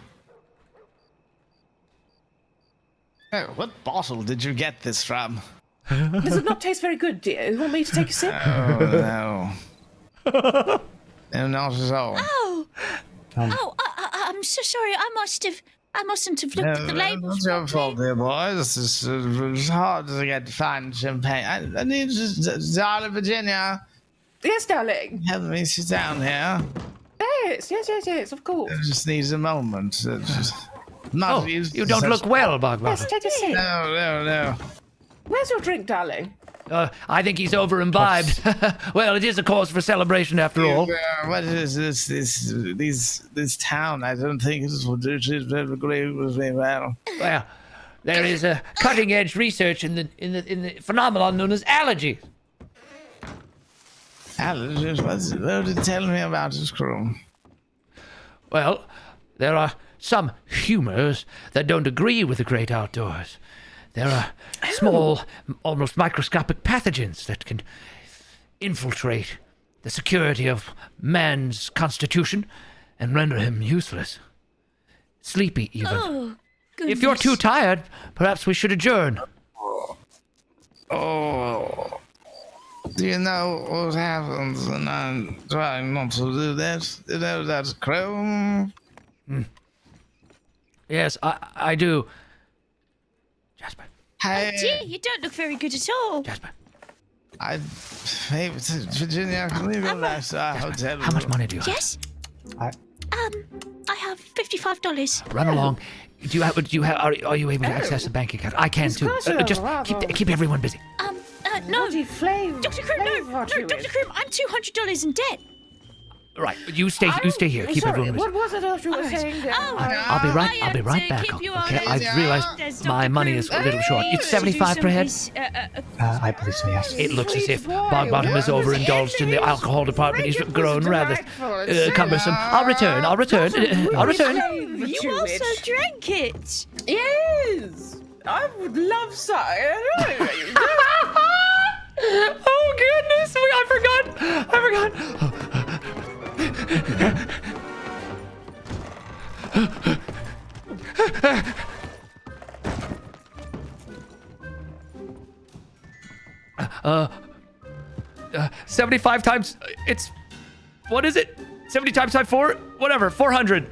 Oh, what bottle did you get this from? Does it not taste very good, dear? You want me to take a sip? Oh, no. No, not at all. Oh, I'm so sorry. I mustn't have looked at the labels. It's your fault, dear boy. It's hard to get fine champagne. I need to, darling Virginia, Yes, darling. have me sit down here. Yes, of course. It just needs a moment. Not Oh, used you to don't such- look well, Yes, Bogbottom. take a sip. No. Where's your drink, darling? I think he's over imbibed. Well, it is a cause for celebration after all. What is this town? I don't think it would agree with me well. Well, there is a cutting-edge research in the phenomenon known as allergies. Allergies? What did you tell me about this, Kroom? Well, there are some humors that don't agree with the great outdoors. There are small, almost microscopic pathogens that can infiltrate the security of man's constitution and render him useless. Sleepy, even. Oh, goodness. If you're too tired, perhaps we should adjourn. Oh. Do you know what happens when I'm trying not to do that? You know that Kroom? Yes, I do. Jasper, Hey, Dear, you don't look very good at all. Jasper, hey, Virginia, can we go back to our hotel? how much money do you have? Yes. I- I have $55. Run along. Are you able to access a bank account? I can too. course you Just are. keep everyone busy. No, Bloody flame. Dr. Kroom, no, Dr. Kroom, I'm $200 in debt. Right, you stay here. Keep Sorry, everyone busy. what was it that you were saying there? I'll be I right have to back. keep you Okay, on. I've realized There's my Dr. money is a Kroom. little short. It's 75 per head. I believe so, yes. It looks as if Boy, Bogbottom is what was overindulged in the ending? alcohol department. He's It grown was rather delightful. It's cumbersome. I'll return. I'll return. Really You also drank it. Yes! I would love some. Oh goodness! I forgot. Uh, 75 times. It's. What is it? 70 times by 4? Whatever. 400.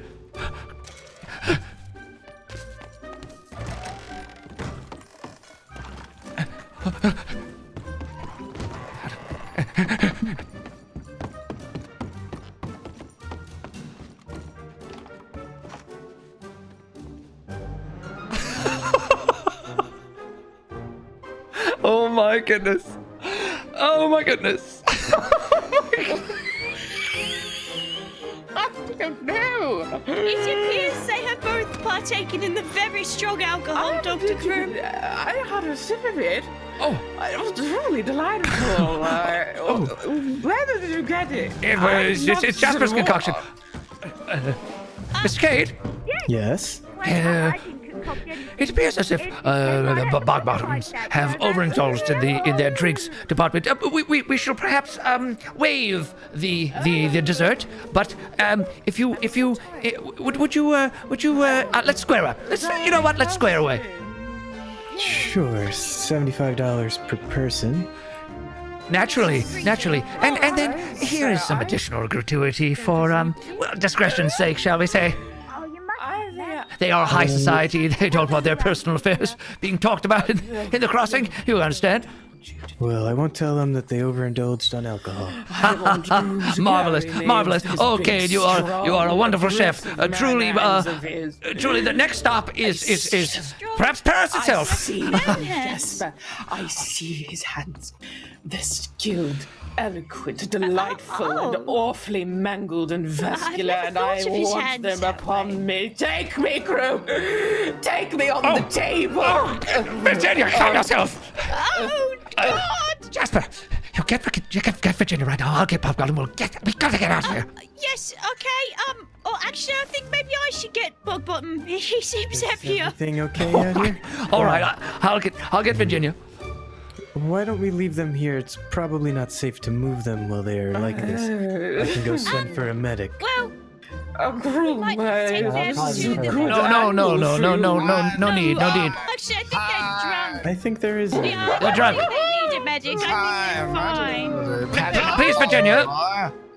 Oh my goodness. Oh my goodness. I don't know. It appears they have both partaken in the very strong alcohol, Dr. Kroom. I had a sip of it. Oh, It was really delightful. Where did you get it? it's Jasper's concoction. Mr. Cade, Yes? it appears as if the Bogbottoms have overindulged in their drinks department. We shall perhaps waive the dessert, but if you would you let's square up. Let's square away. Sure, $75 per person. Naturally, and then here is some additional gratuity for discretion's sake, shall we say? They are high society. They don't want their personal affairs being talked about in the crossing. You understand? Well, I won't tell them that they overindulged on alcohol. Marvelous. Okay, you are a wonderful chef. Truly, the next stop is perhaps Paris itself. I see, Jasper. I see his hands. They're skilled, eloquent, delightful, and awfully mangled and vascular, never and thought I of his want hands them that upon me. Take me, Kroom! Take me on the table! Virginia, calm yourself. Oh, God! Jasper, Get Virginia right now. I'll get Pop Goblin. We gotta get out of here. Yes, okay. Oh, actually, I think maybe I should get Bog Bottom. He seems happier. Everything okay out here? All right, I'll get Virginia. Why don't we leave them here? It's probably not safe to move them while they're like this. I can go send for a medic. Well, Kroom, might take them No need. Actually, I think they're drunk. I think there is. Yeah, They're drunk. I think they need a medic. I think they're fine. Please, Virginia.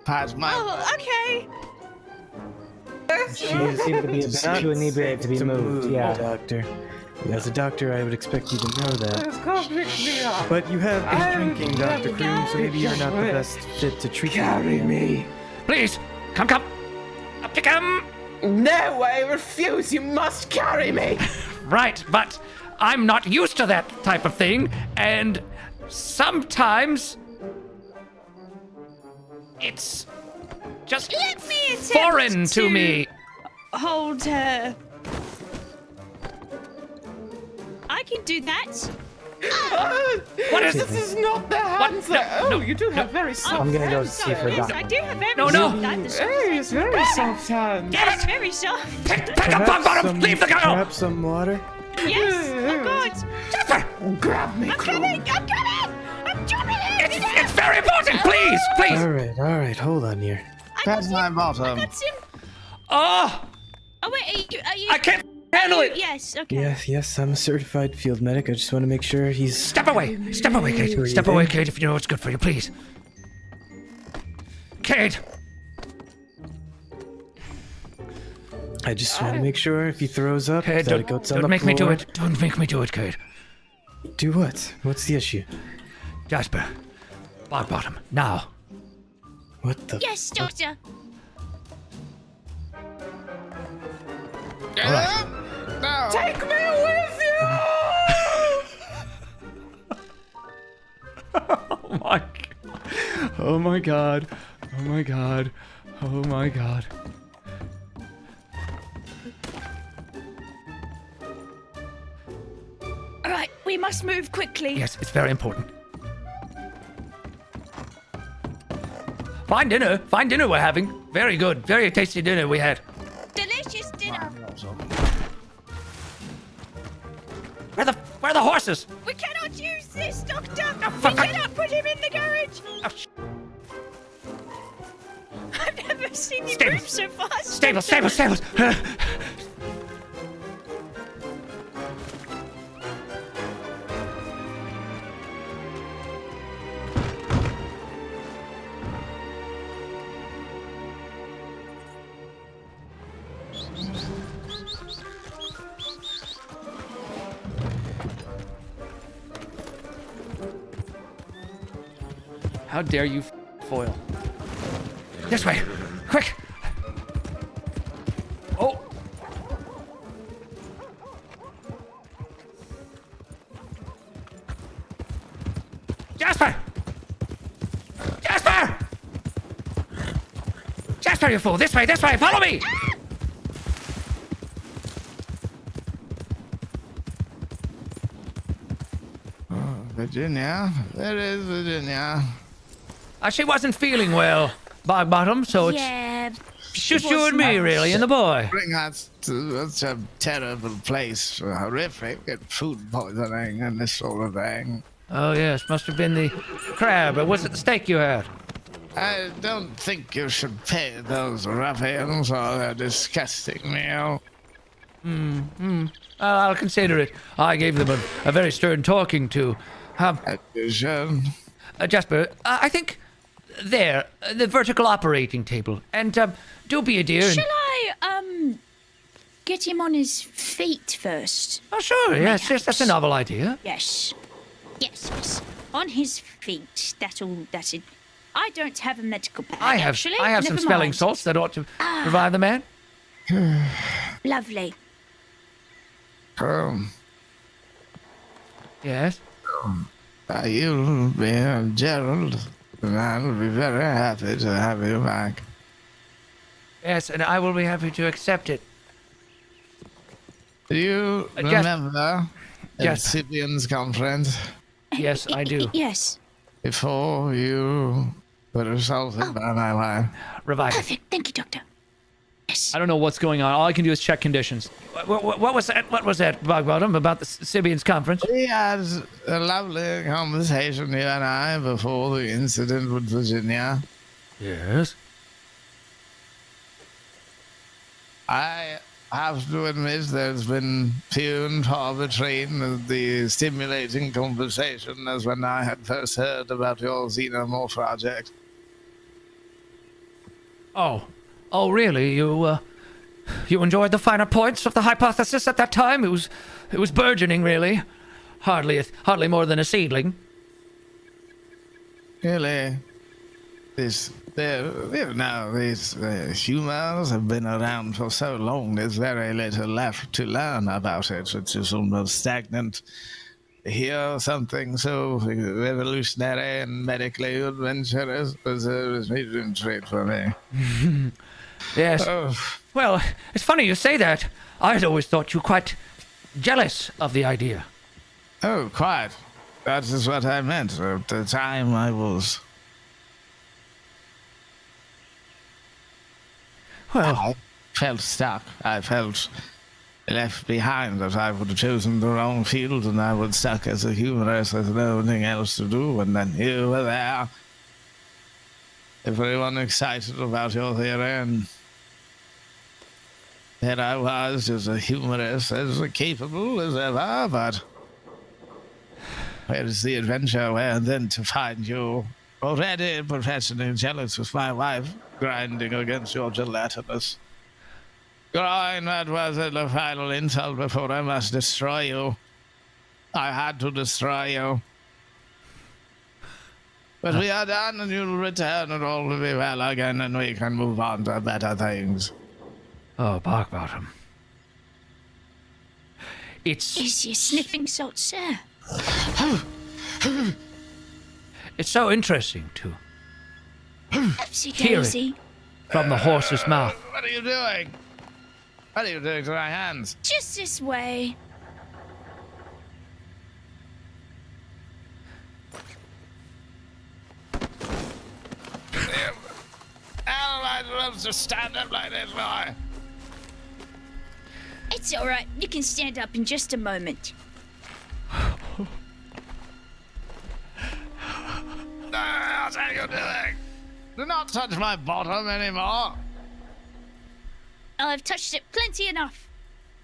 Pass my. Oh, okay. She seemed to be a bit too inebriated to be moved. Yeah. Doctor. As a doctor, I would expect you to know that. Just come pick me up. But you have been drinking, Dr. go. Kroom, so maybe you're not the best fit to treat Carry me. Please, come. Pick him. No, I refuse. You must carry me. Right, but I'm not used to that type of thing, and sometimes it's just Let me attempt foreign to me. Hold her. I can do that. What is This is not the hands. No, You do have very soft I'm gonna go hands. see if her Yes, doctor. I do have very No. soft. Hey, it's very soft hands. Yes, very soft. Pick up Pop Bottom. Leave the girl. Perhaps some water? Yes. Oh God. Jasper, Grab me, I'm Kroom. coming. I'm jumping in. it's very important. Please. All right, hold on here. Pass my bottom. That's him. Oh, Oh wait, are you? I can't handle it. Yes. Okay. Yes, I'm a certified field medic. I just want to make sure he's... Step away, Kate. Step away, Kate, if you know what's good for you, please. Kate. I just want to make sure if he throws up, Kate, that it goes on don't the make me do floor. it. Don't make me do it, Kate. Do what? What's the issue? Jasper. Bog Bottom. Now. What the... Yes, Doctor. All right. No. Take me with you! Oh my god. Oh my god. Oh my god. All right, we must move quickly. Yes, it's very important. Fine dinner we're having. Very good. Very tasty dinner we had. Delicious dinner. Where are the horses? We cannot use this, Doctor. fuck. We cannot put him in the garage. Oh, sh- I've never seen you Stables. move so fast. Stables. How dare you foil? This way! Quick! Oh! Jasper! Jasper! Jasper, you fool! This way! Follow me! Virginia. Where is Virginia? She wasn't feeling well, Bog Bottom, so it's Yeah. just you and me, really, and the boy. Bring us to such a terrible place. Horrific. Get food poisoning and this sort of thing. Oh, yes, must have been the crab, or was it the steak you had? I don't think you should pay those ruffians for their disgusting meal. I'll consider it. I gave them a very stern talking to. You should. Jasper, I think there, the vertical operating table. And do be a dear. Shall I get him on his feet first? Oh, sure, yes, that's a novel idea. Yes. On his feet. That's it. I don't have a medical bag. I have actually. some Never smelling mind. salts that ought to revive the man. Lovely. Yes. You'll be Gerald, and I'll be very happy to have you back. Yes, and I will be happy to accept it. Do you Jas- remember Jas- Scipien's conference? Yes, I do. Yes. before you were assaulted by my wife. Revive it. Perfect. Thank you, Doctor. Yes. I don't know what's going on. All I can do is check conditions. What was that? What was that, Bogbottom, about the Sibians conference? We had a lovely conversation, you and I, before the incident with Virginia. Yes. I have to admit there's been few and far between the stimulating conversation as when I had first heard about your Xenomorph project. Oh, really? You enjoyed the finer points of the hypothesis at that time? It was burgeoning, really. Hardly more than a seedling. Really? These humans have been around for so long, there's very little left to learn about it. It's just almost stagnant. To hear something so revolutionary and medically adventurous was a major treat for me. Yes. Oh. Well, it's funny you say that. I'd always thought you quite jealous of the idea. Oh, quite. That is what I meant. At the time I was... Well, I felt stuck. I felt left behind, that I would have chosen the wrong field and I was stuck as a humorist with nothing else to do. And then you were there, everyone excited about your theory, and there I was, as a humorist, as capable as ever, but where's the adventure? Where then to find you already professionally jealous with my wife, grinding against your gelatinous grind. That was the final insult before I must destroy you. I had to destroy you. But we are done, and you'll return, and all will be well again, and we can move on to better things. oh, Bogbottom. It's Is he sniffing salt, sir? so interesting to Upsy Hear it. daisy. from the horse's mouth. What are you doing? What are you doing to my hands? Just this way. How am I supposed to stand up like this, boy? It's all right. You can stand up in just a moment. What are you doing? Do not touch my bottom anymore. I've touched it plenty enough.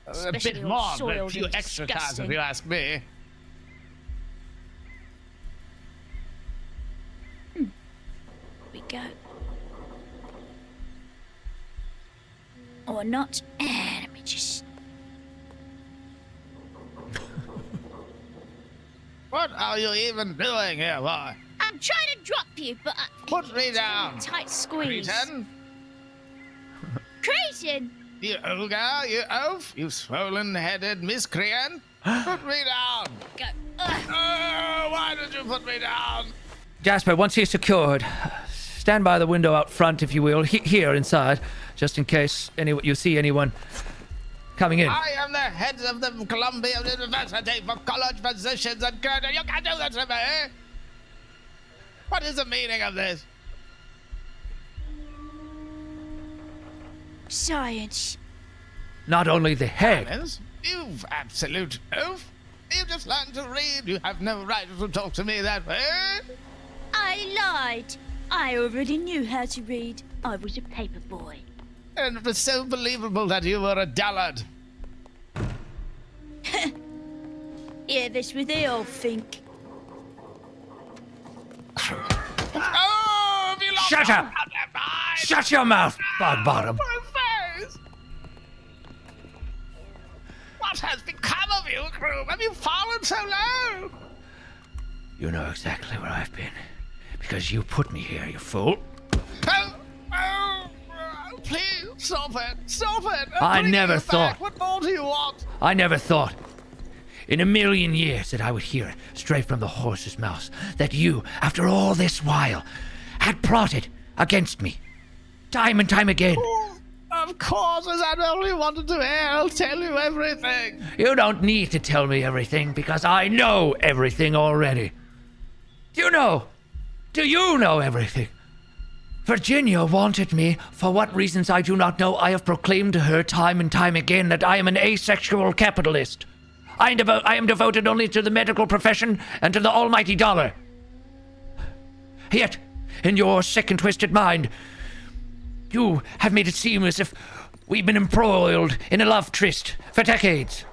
A Especially bit all more, but a soiled few and extra times if disgusting. you ask me. We go. Or not. Let me just. What are you even doing here, boy? I'm trying to drop you, but Put me down. tight squeeze. Cretin? Creighton! You ogre, you oaf, you swollen-headed miscreant. Put me down. Go. Oh, why did you put me down? Jasper, once he's secured, stand by the window out front, if you will, here inside, just in case you see anyone coming in. I am the head of the Columbia University for College Physicians and Curtain. You can't do that to me. What is the meaning of this? Science. Not only the head. Silence? You absolute oaf. You just learned to read. You have no right to talk to me that way. I lied. I already knew how to read. I was a paper boy. And it was so believable that you were a dullard. Yeah, that's what they all think. Oh, have you lost Shut your up! goddamn mind? Shut your mouth, Bogbottom. My face! What has become of you, Kroom? Have you fallen so low? You know exactly where I've been. Because you put me here, you fool. Oh, please, stop it. Stop it. I Bring never you back. thought- What more do you want? I never thought in a million years that I would hear it straight from the horse's mouth that you, after all this while, had plotted against me. Time and time again. Of course, as I only wanted to hear, I'll tell you everything. You don't need to tell me everything because I know everything already. Do you know Do you know everything? Virginia wanted me. For what reasons I do not know. I have proclaimed to her time and time again that I am an asexual capitalist. I am devoted only to the medical profession and to the almighty dollar. Yet, in your sick and twisted mind, you have made it seem as if we've been embroiled in a love tryst for decades.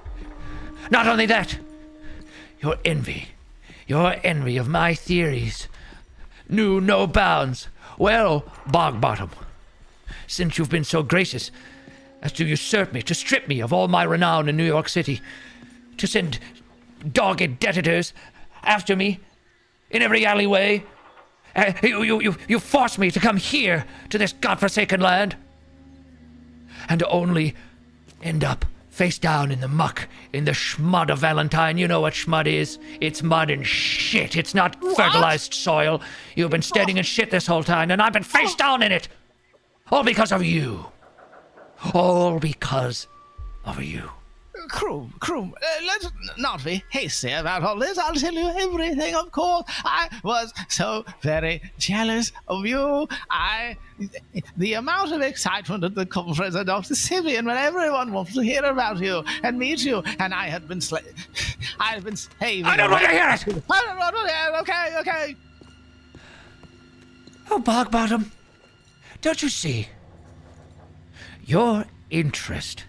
Not only that, your envy of my theories knew no bounds. Well, Bogbottom, since you've been so gracious as to usurp me, to strip me of all my renown in New York City, to send dogged detractors after me in every alleyway, you forced me to come here to this godforsaken land, and to only end up face down in the muck, in the schmud of Valentine. You know what schmud is? It's mud and shit. It's not fertilized soil. You've been standing in shit this whole time, and I've been face down in it. All because of you. All because of you. Kroom, let's not be hasty about all this. I'll tell you everything, of course. I was so very jealous of you. The amount of excitement at the conference at Dr. Simeon when everyone wanted to hear about you and meet you, and I had been saving. I don't want to hear it! I don't want to hear it, okay. Oh, Bogbottom, don't you see? Your interest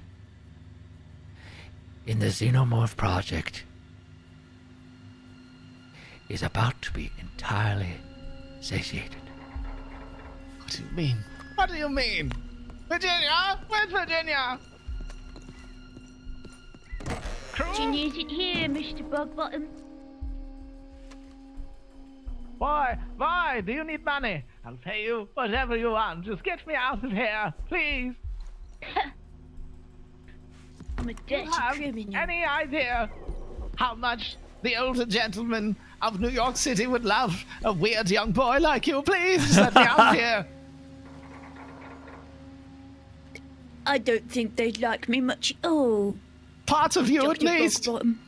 in the Xenomorph Project is about to be entirely satiated. What do you mean? What do you mean? Virginia? Where's Virginia? Virginia isn't here, Mr. Bogbottom. Why? Do you need money? I'll pay you whatever you want. Just get me out of here, please. I'm a dirty criminal. Any idea How much the older gentlemen of New York City would love a weird young boy like you? Please let me out here. I don't think they'd like me much at all. Part of you, Dr. at least. Bogbottom.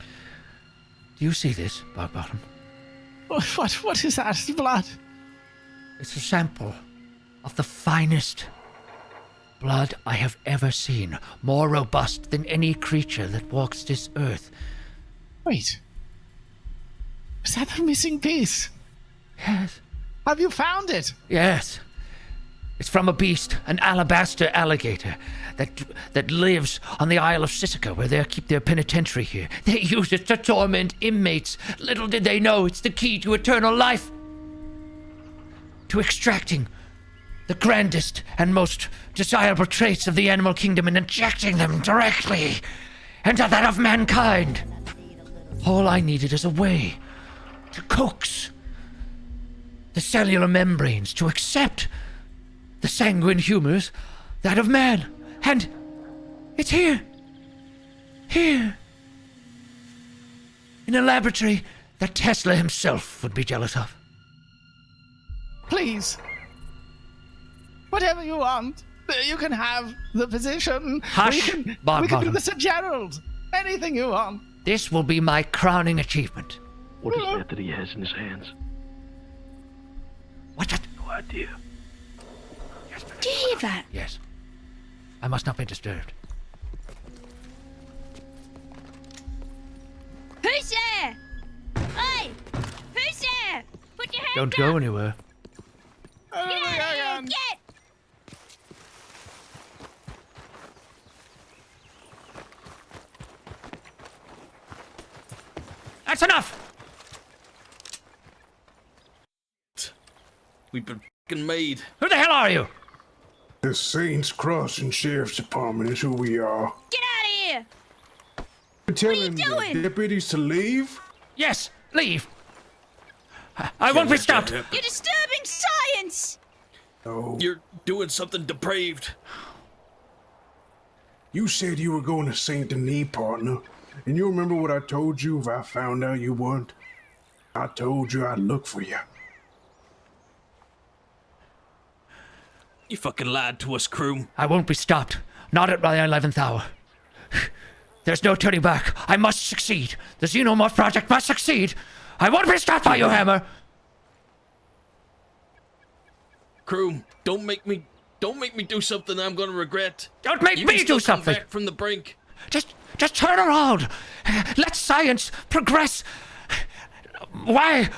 Do you see this, Bogbottom? What is that? Blood? It's a sample of the finest blood I have ever seen, more robust than any creature that walks this earth. Wait. Is that the missing piece? Yes. Have you found it? Yes. It's from a beast, an alabaster alligator, that lives on the Isle of Sisika, where they keep their penitentiary here. They use it to torment inmates. Little did they know it's the key to eternal life. To extracting the grandest and most desirable traits of the animal kingdom and injecting them directly into that of mankind. All I needed is a way to coax the cellular membranes to accept the sanguine humors, that of man. And it's here. Here. In a laboratory that Tesla himself would be jealous of. Please. Whatever you want. You can have the position. Hush, we can do Bogbottom. the St. Gerald. Anything you want. This will be my crowning achievement. What is that he has in his hands? What's that? No idea. Jasper. Do you hear that? Yes. I must not be disturbed. Who's there? Hey! Who's there? Put your hands Don't up! go anywhere. Get out of here! Get! That's enough! We've been f***ing made. Who the hell are you? The Saints Crossing Sheriff's Department is who we are. Get out of here! You're telling you doing? the deputies to leave? Yes, leave. I won't be stopped. You're disturbing science! No. You're doing something depraved. You said you were going to St. Denis, partner. And you remember what I told you if I found out you weren't? I told you I'd look for you. You fucking lied to us, Kroom. I won't be stopped. Not at my 11th hour. There's no turning back. I must succeed. The Xenomorph Project must succeed. I won't be stopped by you, Hammer. Kroom, don't make me do something I'm gonna regret. Don't make me do something. Back from the brink. Just turn around. Let science progress. Why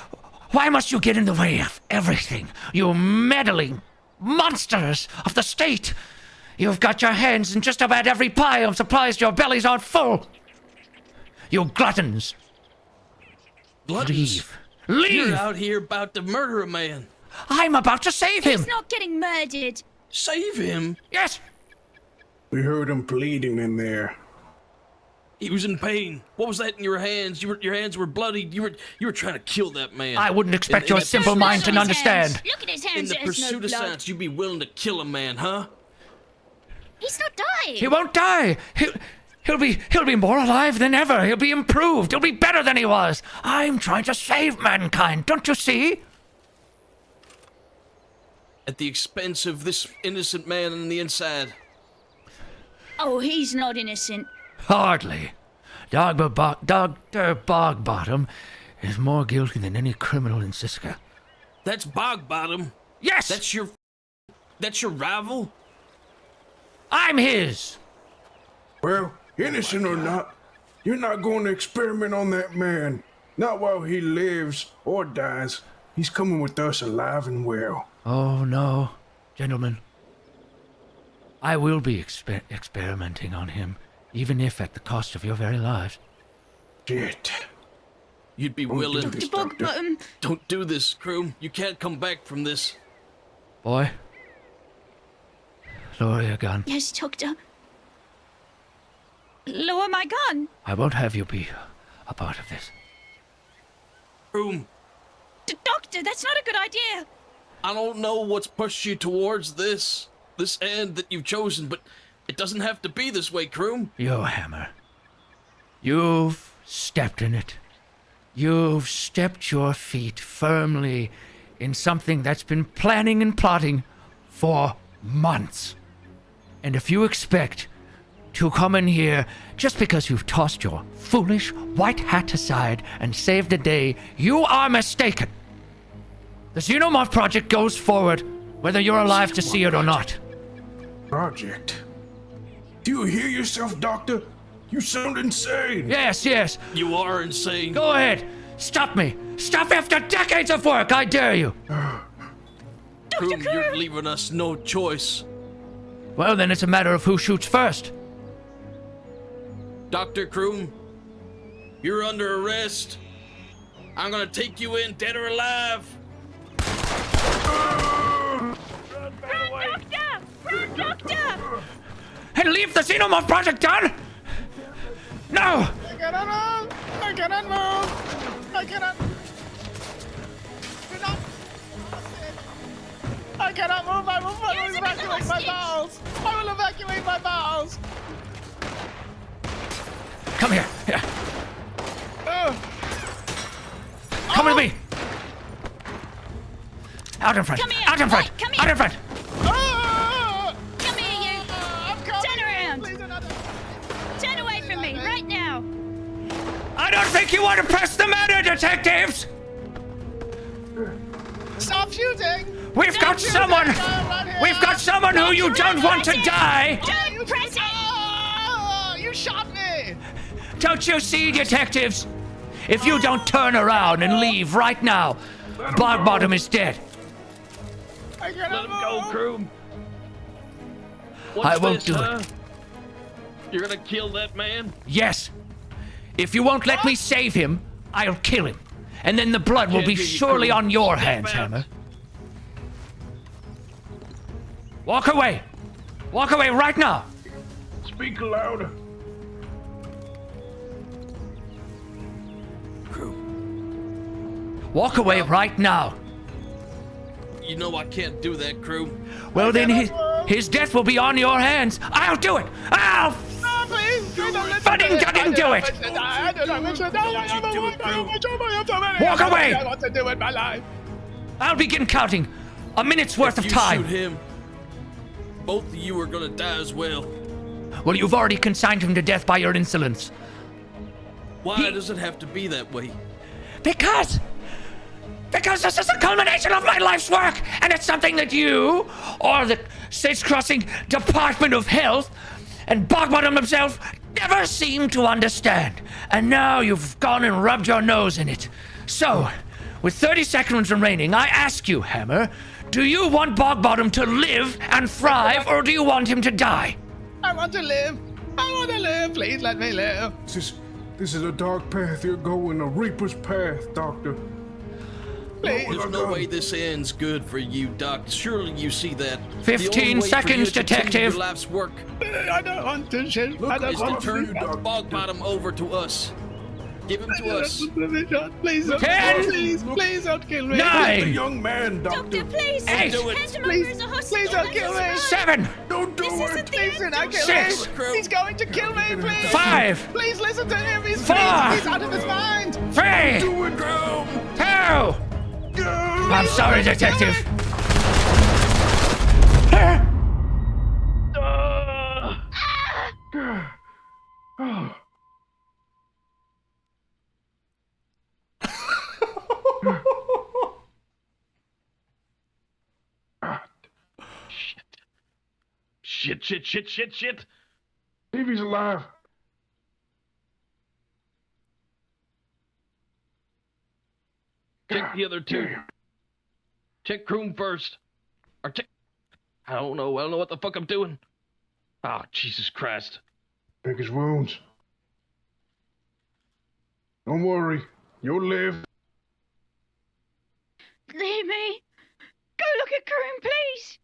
must you get in the way of everything? You meddling monsters of the state. You've got your hands in just about every pie. I'm surprised your bellies aren't full. You gluttons. Gluttons? Leave. You're out here about to murder a man. I'm about to save him. He's not getting murdered. Save him? Yes. We heard him bleeding in there. He was in pain. What was that in your hands? Your hands were bloody. You were trying to kill that man. I wouldn't expect your simple mind to understand. Look at his hands. In the pursuit of science, you'd be willing to kill a man, huh? He's not dying. He won't die. He'll be more alive than ever. He'll be improved. He'll be better than he was. I'm trying to save mankind. Don't you see? At the expense of this innocent man on the inside. Oh, he's not innocent. Hardly. Dr. Bogbottom is more guilty than any criminal in Siska. That's Bogbottom. Yes. That's your rival. I'm his. Well, innocent or not, you're not going to experiment on that man. Not while he lives or dies. He's coming with us alive and well. Oh, no, gentlemen. I will be experimenting on him, even if at the cost of your very lives. Shit. You'd be willing. Dr. Bogbottom. Don't do this, Kroom. You can't come back from this. Boy, lower your gun. Yes, Doctor. Lower my gun. I won't have you be a part of this. Kroom, Doctor, that's not a good idea. I don't know what's pushed you towards this end that you've chosen, but it doesn't have to be this way, Kroom. Yo, Hammer. You've stepped in it. You've stepped your feet firmly in something that's been planning and plotting for months. And if you expect to come in here just because you've tossed your foolish white hat aside and saved the day, you are mistaken. The Xenomorph Project goes forward, whether you're alive to see it or not. Project? Do you hear yourself, Doctor? You sound insane. Yes, yes. You are insane. Go ahead. Stop me. Stop after decades of work. I dare you. Kroom, you're leaving us no choice. Well, then it's a matter of who shoots first. Dr. Kroom, you're under arrest. I'm gonna take you in, dead or alive. Run, Doctor! Run, Doctor! And leave the Xenomorph Project done? No! I cannot move! I cannot move! I cannot... I cannot move! I will evacuate my bowels! I will evacuate my bowels! Come here. Here. Come with me. Out in front. Come here. Out in front. Come here. Out in front. Come here, you. Turn around. Turn away from me, right now. I don't think you want to press the matter, detectives. Stop shooting! We've got someone. We've got someone who you don't want to die. Don't press it. Oh, you shot me! Don't you see, detectives? If you don't turn around and leave right now, Bogbottom is dead. I cannot Let him go, Kroom. I won't do it. You're gonna kill that man? Yes. If you won't let me save him, I'll kill him. And then the blood will be surely on your hands, Hammer. Walk away. Walk away right now. Speak louder. Walk away right now. You know I can't do that, Kroom. Well, then his death will be on your hands. I'll do it. I'll fucking do it. Walk away. I want to do it my life. I'll begin counting. A minute's worth of time. If you shoot him, both of you are gonna die as well. Well, you've already consigned him to death by your insolence. Why does it have to be that way? Because Because this is the culmination of my life's work, and it's something that you, or the States Crossing Department of Health, and Bogbottom himself never seem to understand. And now you've gone and rubbed your nose in it. So, with 30 seconds remaining, I ask you, Hammer, do you want Bogbottom to live and thrive, or do you want him to die? I want to live. I want to live. Please let me live. This is a dark path you're going, a reaper's path, Doctor. There's no way this ends good for you, Doc. Surely you see that. 15 seconds, Detective. Your life's work I don't want to shit. I don't is to want turn to. Bogbottom over to us. Give him to us. Please don't. 10, Please don't kill me. 9, The young man, Doctor. Please, 8, do it. hand him over as a hostage. Please don't kill me. 7, Don't do This it. isn't the Please do end. not kill 6, me. He's going to kill me, please. 5, Please listen to him. He's 4, crazy. He's out of his mind. 3, 2. Do it, Kroom. I'm sorry, Detective. Shit. Davey's alive. Check the other two. Check Kroom first. Or check... I don't know what the fuck I'm doing. Oh, Jesus Christ. Pick his wounds. Don't worry. You'll live. Leave me. Go look at Kroom, please.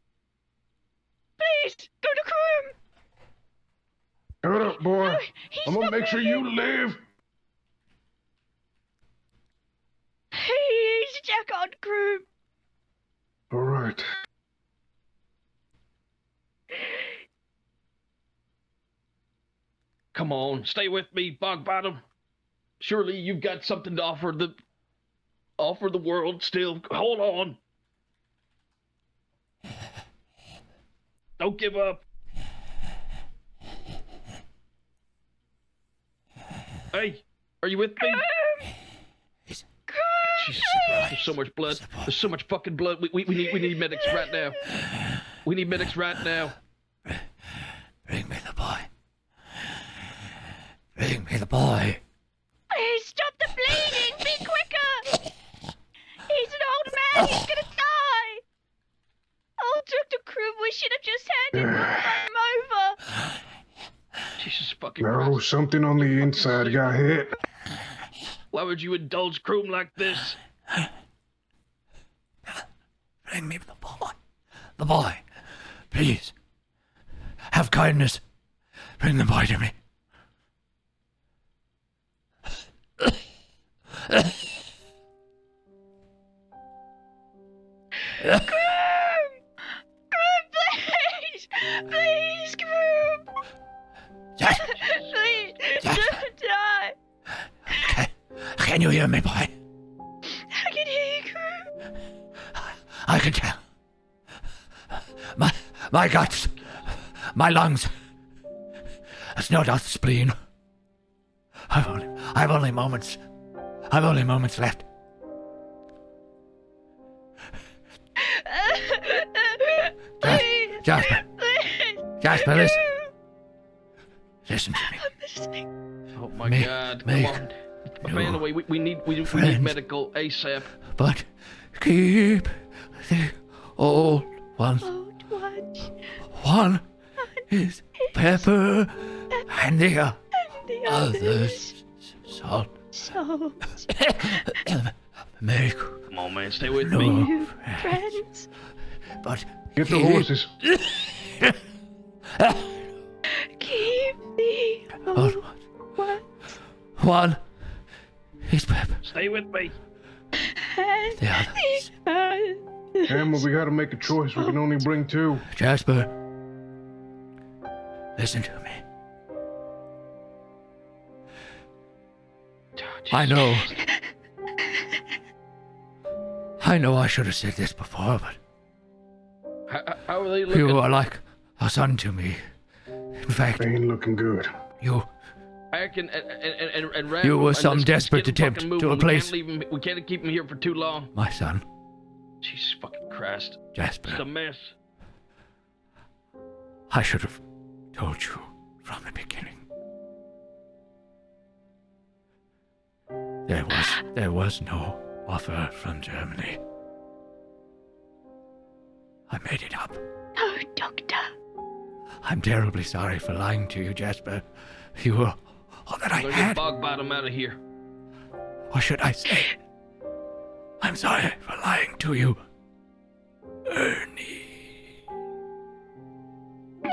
Please, go to Kroom. Shut up, boy. He's I'm gonna not make sure moving. you live. Please, check on Kroom. All right. Come on, stay with me, Bogbottom. Surely you've got something to offer the world still. Hold on. Don't give up. Hey, are you with me? Jesus Christ, there's so much blood. There's so much fucking blood. We need medics right now. We need medics right now. Bring me the boy. Bring me the boy. Please stop the bleeding. Be quicker. He's an old man. He's gonna die. Oh, Dr. Kroom, we should have just handed him over. Jesus fucking No, Christ. something on the inside got hit. Why would you indulge Kroom like this? Bring me the boy. The boy. Please. Have kindness. Bring the boy to me. Kroom! Kroom, please! Please, Kroom! Jasper. Please, don't die! Okay. Can you hear me, boy? I can hear you, Kroom. I can tell. My guts. My lungs. It's no doubt the spleen. I've only moments. I've only moments left. Please, Jasper. please. Jasper, listen. Listen to me. I'm listening. Oh my Me- God! me- Come on, man away. We need friends. medical ASAP. But keep the old ones. Old watch. One is pepper, and the The other's salt. So, Make Come on, man. Stay with no me. friends. But Get the keep horses. Keep the old old ones. watch. One is pepper, Stay with me. And the other's Hammer, we gotta make a choice. We can only bring two. Jasper. Listen to me. I know I should have said this before, but How are they looking? you are like a son to me. In fact, They ain't looking good. you Eric and Ram, You were and some let's desperate get him attempt fucking to moving. replace- We can't keep him here for too long. My son, Jesus fucking Christ. Jasper. It's a mess. I should have told you from the beginning. There was no offer from Germany. I made it up. No, Doctor. I'm terribly sorry for lying to you, Jasper. You were all that I We're gonna had. get Bog Bottom out of here. Or should I say, I'm sorry for lying to you, Ernie. No!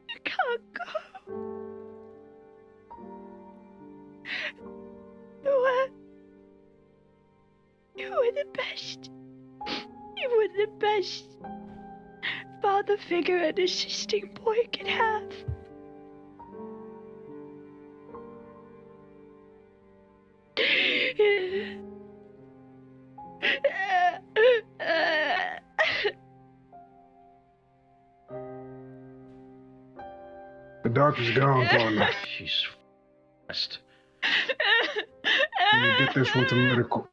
You can't go. You were the best. You were the best father figure an assisting boy could have. The doctor's gone, partner. She's fast. Can you get this one to medical?